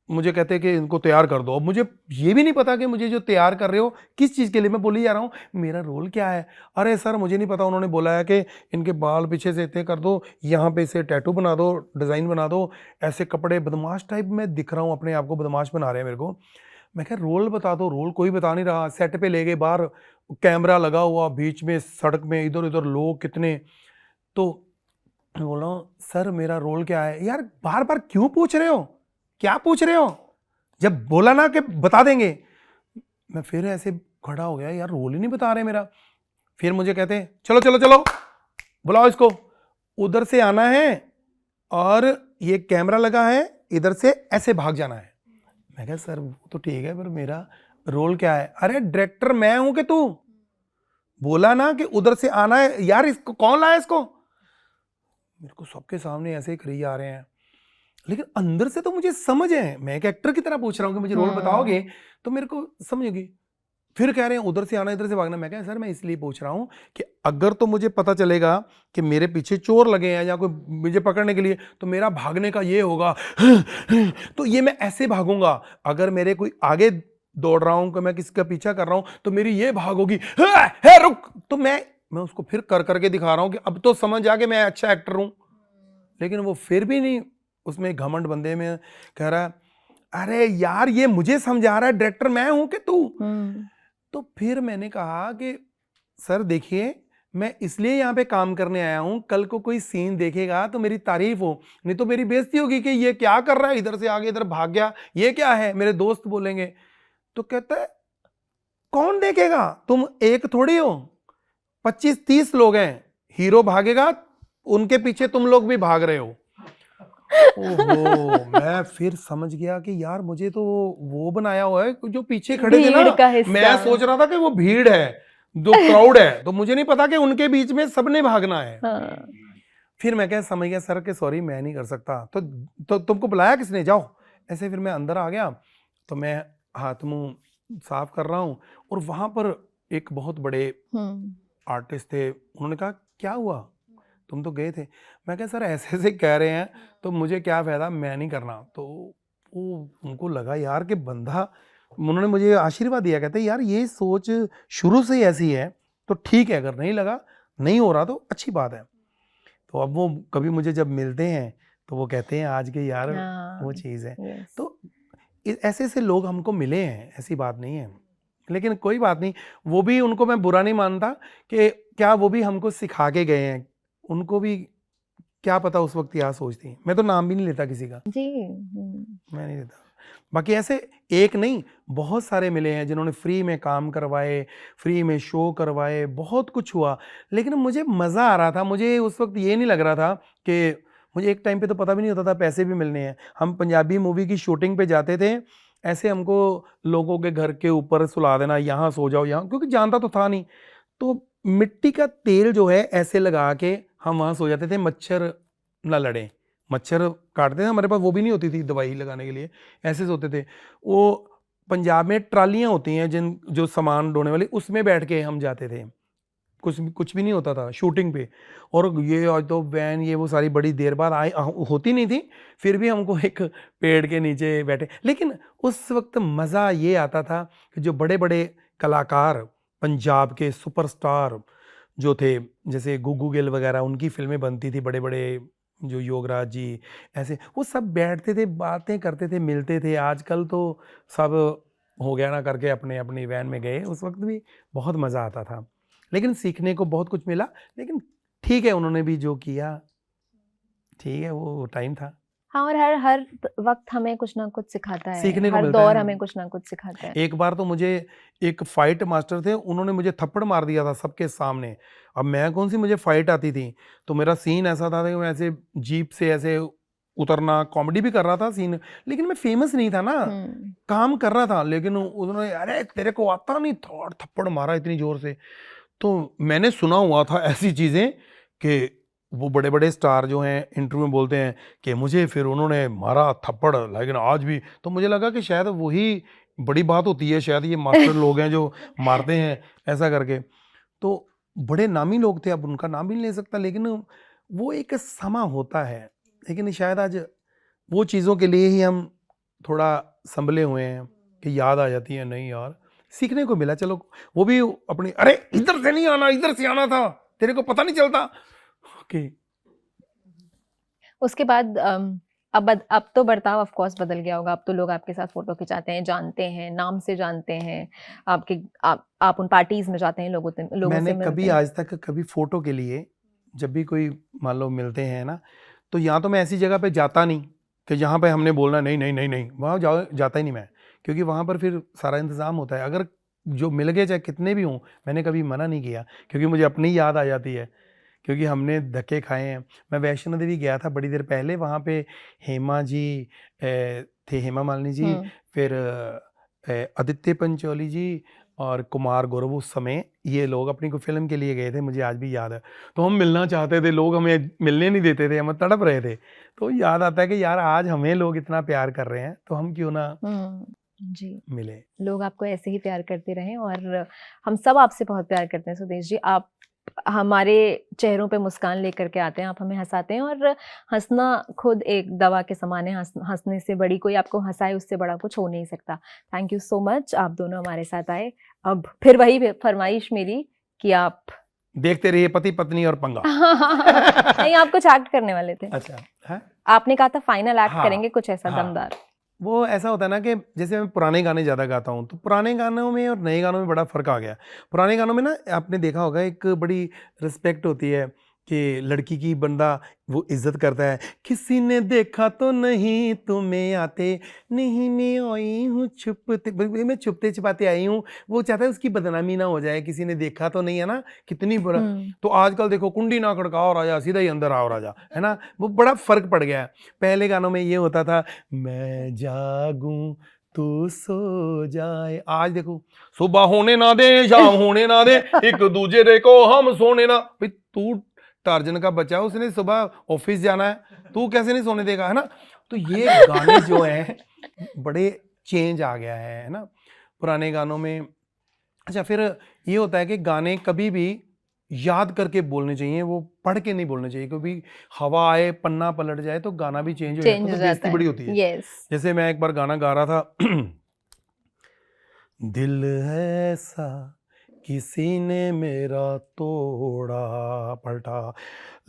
मुझे कहते कि इनको तैयार कर दो। अब मुझे ये भी नहीं पता कि मुझे जो तैयार कर रहे हो किस चीज़ के लिए, मैं बोली जा रहा हूँ मेरा रोल क्या है। अरे सर मुझे नहीं पता, उन्होंने बोला है कि इनके बाल पीछे से इतने कर दो, यहाँ पे से टैटू बना दो, डिज़ाइन बना दो, ऐसे कपड़े, बदमाश टाइप में दिख रहा हूँ, अपने आप को बदमाश बना रहे हैं मेरे को। मैं कह रोल बता दो, रोल कोई बता नहीं रहा। सेट पे ले गए, बाहर कैमरा लगा हुआ, बीच में सड़क में, इधर उधर लोग कितने। तो मैं बोल रहा हूँ सर मेरा रोल क्या है। यार बार बार क्यों पूछ रहे हो, क्या पूछ रहे हो, जब बोला ना कि बता देंगे। मैं फिर ऐसे खड़ा हो गया, यार रोल ही नहीं बता रहे मेरा। फिर मुझे कहते हैं चलो चलो चलो बुलाओ इसको, उधर से आना है और ये कैमरा लगा है, इधर से ऐसे भाग जाना है। मैं कहा सर वो तो ठीक है, पर मेरा रोल क्या है। अरे डायरेक्टर मैं हूं कि तू, बोला ना कि उधर से आना है। यार इसको कौन लाया इसको। मेरे को सबके सामने ऐसे ही खरी आ रहे हैं, लेकिन अंदर से तो मुझे समझ है, मैं एक एक्टर की तरह पूछ रहा हूँ कि मुझे रोल बताओगे तो मेरे को समझ होगी। फिर कह रहे हैं उधर से आना, इधर से भागना। मैं कह सर मैं इसलिए पूछ रहा हूँ कि अगर तो मुझे पता चलेगा कि मेरे पीछे चोर लगे हैं या कोई मुझे पकड़ने के लिए, तो मेरा भागने का ये होगा तो ये मैं ऐसे भागूंगा। अगर मेरे कोई आगे दौड़ रहा हूँ कि मैं किसी का पीछा कर रहा हूँ तो मेरी ये भाग होगी, है रुक। तो मैं उसको फिर कर करके दिखा रहा हूँ कि अब तो समझ आ कि मैं अच्छा एक्टर हूँ। लेकिन वो फिर भी नहीं, उसमें घमंड बंदे में कह रहा है अरे यार ये मुझे समझा रहा है डायरेक्टर मैं हूं कि तू। तो फिर मैंने कहा कि सर देखिए, मैं इसलिए यहाँ पे काम करने आया हूँ, कल को कोई सीन देखेगा तो मेरी तारीफ हो, नहीं तो मेरी बेइज्जती होगी कि ये क्या कर रहा है, इधर से आगे इधर भाग गया, ये क्या है, मेरे दोस्त बोलेंगे। तो कहता है कौन देखेगा, तुम एक थोड़ी हो, 25-30 लोग हैं, हीरो भागेगा उनके पीछे तुम लोग भी भाग रहे हो। ओहो, मैं फिर समझ गया कि यार मुझे तो वो बनाया हुआ है, जो पीछे खड़े थे भीड़ का ना, हिस्सा। मैं सोच रहा था कि वो भीड़ है, जो क्राउड है, तो मुझे नहीं पता कि उनके बीच में सबने भागना है। हाँ। फिर मैं क्या समझ गया सर के सॉरी मैं नहीं कर सकता, तो तुमको बुलाया किसने, जाओ। ऐसे फिर मैं अंदर आ गया, तो मैं हाथ मुंह साफ कर रहा हूँ, और वहां पर एक बहुत बड़े आर्टिस्ट थे, उन्होंने कहा क्या हुआ, तुम तो गए थे। मैं कहा सर ऐसे ऐसे कह रहे हैं तो मुझे क्या फायदा, मैं नहीं करना। तो वो उनको लगा यार कि बंदा, उन्होंने मुझे आशीर्वाद दिया, कहते यार ये सोच शुरू से ही ऐसी है तो ठीक है, अगर नहीं लगा नहीं हो रहा तो अच्छी बात है। तो अब वो कभी मुझे जब मिलते हैं तो वो कहते हैं आज के यार वो चीज़ है। तो ऐसे ऐसे लोग हमको मिले हैं, ऐसी बात नहीं है, लेकिन कोई बात नहीं, वो भी, उनको मैं बुरा नहीं मानता कि क्या वो भी हमको सिखा के गए हैं, उनको भी क्या पता उस वक्त क्या सोचती। मैं तो नाम भी नहीं लेता किसी का जी। मैं नहीं लेता। बाकी ऐसे एक नहीं बहुत सारे मिले हैं जिन्होंने फ्री में काम करवाए, फ्री में शो करवाए, बहुत कुछ हुआ, लेकिन मुझे मज़ा आ रहा था। मुझे उस वक्त ये नहीं लग रहा था कि, मुझे एक टाइम पे तो पता भी नहीं होता था पैसे भी मिलने हैं। हम पंजाबी मूवी की शूटिंग पे जाते थे, ऐसे हमको लोगों के घर के ऊपर सुला देना, यहाँ सो जाओ यहाँ, क्योंकि जानता तो था नहीं। तो मिट्टी का तेल जो है ऐसे लगा के हम वहाँ सो जाते थे, मच्छर ना लड़े, मच्छर काटते थे, हमारे पास वो भी नहीं होती थी दवाई लगाने के लिए, ऐसे सोते थे। वो पंजाब में ट्रालियाँ होती हैं जिन जो सामान ढोने वाली, उसमें बैठ के हम जाते थे, कुछ भी नहीं होता था शूटिंग पे। और ये आज तो वैन ये वो सारी बड़ी देर बाद आई होती नहीं थी, फिर भी हमको एक पेड़ के नीचे बैठे। लेकिन उस वक्त मज़ा ये आता था कि जो बड़े बड़े कलाकार, पंजाब के सुपरस्टार जो थे, जैसे गुग्गू गिल वगैरह, उनकी फिल्में बनती थी, बड़े बड़े जो योगराज जी, ऐसे वो सब बैठते थे, बातें करते थे, मिलते थे। आजकल तो सब हो गया ना करके अपने अपनी वैन में गए, उस वक्त भी बहुत मज़ा आता था, लेकिन सीखने को बहुत कुछ मिला। लेकिन ठीक है, उन्होंने भी जो किया ठीक है, वो टाइम था। हाँ, और हर वक्त हमें कुछ ना कुछ सिखाता है, सीखने को हर मिलता दौर है। हमें कुछ ना कुछ सिखाता है। एक बार तो मुझे एक फाइट मास्टर थे, उन्होंने मुझे थप्पड़ मार दिया था सबके सामने। अब मैं कौन सी मुझे फाइट आती थी, तो मेरा सीन ऐसा था कि मैं ऐसे जीप से ऐसे उतरना, कॉमेडी भी कर रहा था सीन, लेकिन मैं फेमस नहीं था ना, काम कर रहा था। लेकिन उन्होंने अरे तेरे को आता नहीं, थप्पड़ मारा इतनी जोर से। तो मैंने सुना हुआ था ऐसी चीज़ें कि वो बड़े बड़े स्टार जो हैं इंटरव्यू में बोलते हैं कि मुझे फिर उन्होंने मारा थप्पड़, लेकिन आज भी, तो मुझे लगा कि शायद वही बड़ी बात होती है, शायद ये मास्टर लोग हैं जो मारते हैं ऐसा करके। तो बड़े नामी लोग थे, अब उनका नाम भी नहीं ले सकता, लेकिन वो एक समा होता है। लेकिन शायद आज वो चीज़ों के लिए ही हम थोड़ा संभले हुए हैं कि याद आ जाती है, नहीं यार सीखने को मिला। चलो वो भी अपनी, अरे इधर से नहीं आना, इधर से आना था, तेरे को पता नहीं चलता। ओके। उसके बाद अब तो बर्ताव ऑफ कोर्स बदल गया होगा। अब तो लोग आपके साथ फोटो खिंचाते हैं, जानते हैं, नाम से जानते हैं, आप उन पार्टीज में जाते हैं, लोगों से मैंने मिलते कभी हैं। आज तक कभी फोटो के लिए जब भी कोई मान लो मिलते हैं ना, तो यहाँ तो मैं ऐसी जगह पे जाता नहीं कि जहाँ पे हमने बोलना नहीं नहीं नहीं नहीं, वहाँ जाता ही नहीं मैं, क्योंकि वहाँ पर फिर सारा इंतज़ाम होता है। अगर जो मिल गए चाहे कितने भी हों, मैंने कभी मना नहीं किया, क्योंकि मुझे अपनी याद आ जाती है, क्योंकि हमने धक्के खाए हैं। मैं वैष्णो देवी गया था बड़ी देर पहले, वहाँ पे हेमा जी थे, हेमा मालिनी जी, फिर आदित्य पंचोली जी और कुमार गौरव, उस समय ये लोग अपनी को फिल्म के लिए गए थे, मुझे आज भी याद है। तो हम मिलना चाहते थे, लोग हमें मिलने नहीं देते थे, हम तड़प रहे थे। तो याद आता है कि यार आज हमें लोग इतना प्यार कर रहे हैं, तो हम क्यों ना जी मिले। लोग आपको ऐसे ही प्यार करते रहें, और हम सब आपसे बहुत प्यार करते हैं सुदेश जी। आप हमारे चेहरों पे मुस्कान लेकर के आते हैं, आप हमें हंसाते हैं, और हंसना खुद एक दवा के समान है। हंसने से बड़ी कोई आपको हंसाए, उससे बड़ा कुछ हो नहीं सकता। थैंक यू सो मच, आप दोनों हमारे साथ आए। अब फिर वही फरमाइश मेरी कि आप देखते रहिए पति पत्नी और पंगा। नहीं, आप कुछ एक्ट करने वाले थे। अच्छा है? आपने कहा था फाइनल एक्ट हाँ, करेंगे कुछ ऐसा हाँ। दमदार। वो ऐसा होता है ना कि जैसे मैं पुराने गाने ज़्यादा गाता हूँ, तो पुराने गानों में और नए गानों में बड़ा फ़र्क आ गया। पुराने गानों में ना आपने देखा होगा एक बड़ी रिस्पेक्ट होती है कि लड़की की बंदा वो इज़्ज़त करता है। किसी ने देखा तो नहीं तुम्हें आते, नहीं मैं आई हूँ छुपते, मैं छुपते-छिपाते आई हूँ। वो चाहता है उसकी बदनामी ना हो जाए, किसी ने देखा तो नहीं है ना, कितनी बुरा। तो आजकल देखो कुंडी ना खड़काओ राजा, सीधा ही अंदर आओ राजा, है ना? वो बड़ा फ़र्क पड़ गया है। पहले गानों में ये होता था, मैं जागूं तू सो जाए। आज देखो, सुबह होने ना दे शाम होने ना दे, एक दूसरे को हम सोने ना। भाई तू टार्जन का बच्चा है, उसने सुबह ऑफिस जाना है, तू कैसे नहीं सोने देगा, है ना? तो ये गाने जो हैं बड़े चेंज आ गया है ना पुराने गानों में। अच्छा, फिर ये होता है कि गाने कभी भी याद करके बोलने चाहिए, वो पढ़ के नहीं बोलने चाहिए, क्योंकि हवा आए पन्ना पलट जाए तो गाना भी चेंज हो जाता चेंज है, हो तो जाता बेइज्जती है। बड़ी होती है। यस। जैसे मैं एक बार गाना गा रहा था दिल है ऐसा किसी ने मेरा तोड़ा, पलटा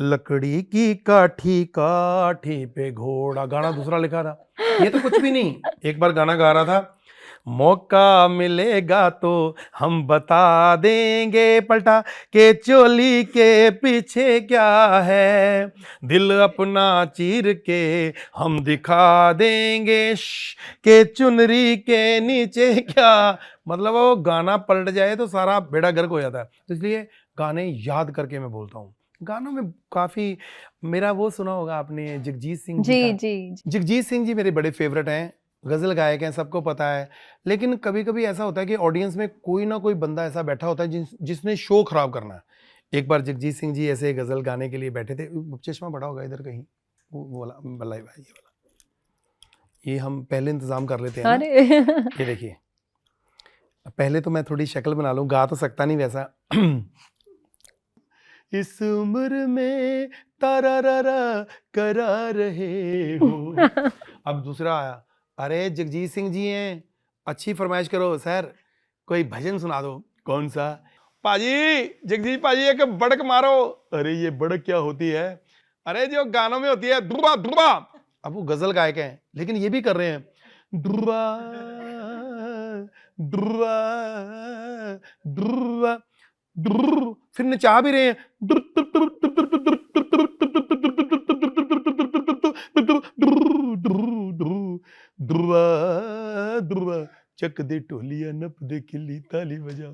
लकड़ी की काठी काठी पे घोड़ा। गाना दूसरा लिखा था, ये तो कुछ भी नहीं। एक बार गाना गा रहा था, मौका मिलेगा तो हम बता देंगे पलटा के चोली के पीछे क्या है, दिल अपना चीर के हम दिखा देंगे के चुनरी के नीचे क्या। मतलब वो गाना पलट जाए तो सारा बेड़ा गर्क हो जाता है, तो इसलिए गाने याद करके मैं बोलता हूँ। गानों में काफ़ी, मेरा वो सुना होगा आपने जगजीत सिंह जी जी का। जी। जगजीत सिंह जी मेरे बड़े फेवरेट हैं, गज़ल गायक हैं, सबको पता है। लेकिन कभी-कभी ऐसा होता है कि ऑडियंस में कोई ना कोई बंदा ऐसा बैठा होता है जिसने शो खराब करना है। एक बार जगजीत सिंह जी ऐसे गज़ल गाने के लिए बैठे थे, चश्मा पड़ा होगा इधर कहीं, वो वाला वाला ये वाला, ये हम पहले इंतज़ाम कर लेते हैं ना। अरे ये देखिए, पहले तो मैं थोड़ी शक्ल बना लूँ, गा तो सकता नहीं वैसा। इस उम्र में तारारारा करा रहे हो। अब दूसरा आया, अरे जगजीत सिंह जी हैं, अच्छी फरमाइश करो सर, कोई भजन सुना दो। कौन सा? पाजी, जगजीत पाजी एक बड़क मारो। अरे ये बड़क क्या होती है? अरे जो गानों में होती है ध्रुवा ध्रुवा। अब वो गजल गायक हैं लेकिन ये भी कर रहे हैं, ध्रुवा ध्रुवा ध्रुवा ध्रुव, फिर नचा भी रहे हैं, ध्रुवा ध्रुवा चक दे टोलिया नप दे किली ताली बजा।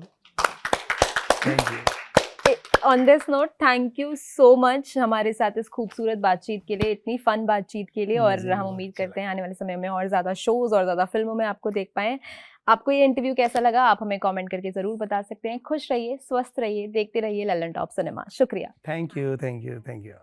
Thank you. On this note, thank you so much हमारे साथ इस खूबसूरत बातचीत के लिए, इतनी फन बातचीत के लिए। और हम उम्मीद करते हैं आने वाले समय में और ज़्यादा शोज़ और ज़्यादा फिल्मों में आपको देख पाएँ। आपको ये इंटरव्यू कैसा लगा, आप हमें कमेंट करके ज़रूर बता सकते हैं। खुश रहिए, स्वस्थ रहिए, देखते रहिए लल्लन टॉप सिनेमा। शुक्रिया। Thank you, thank you, thank you.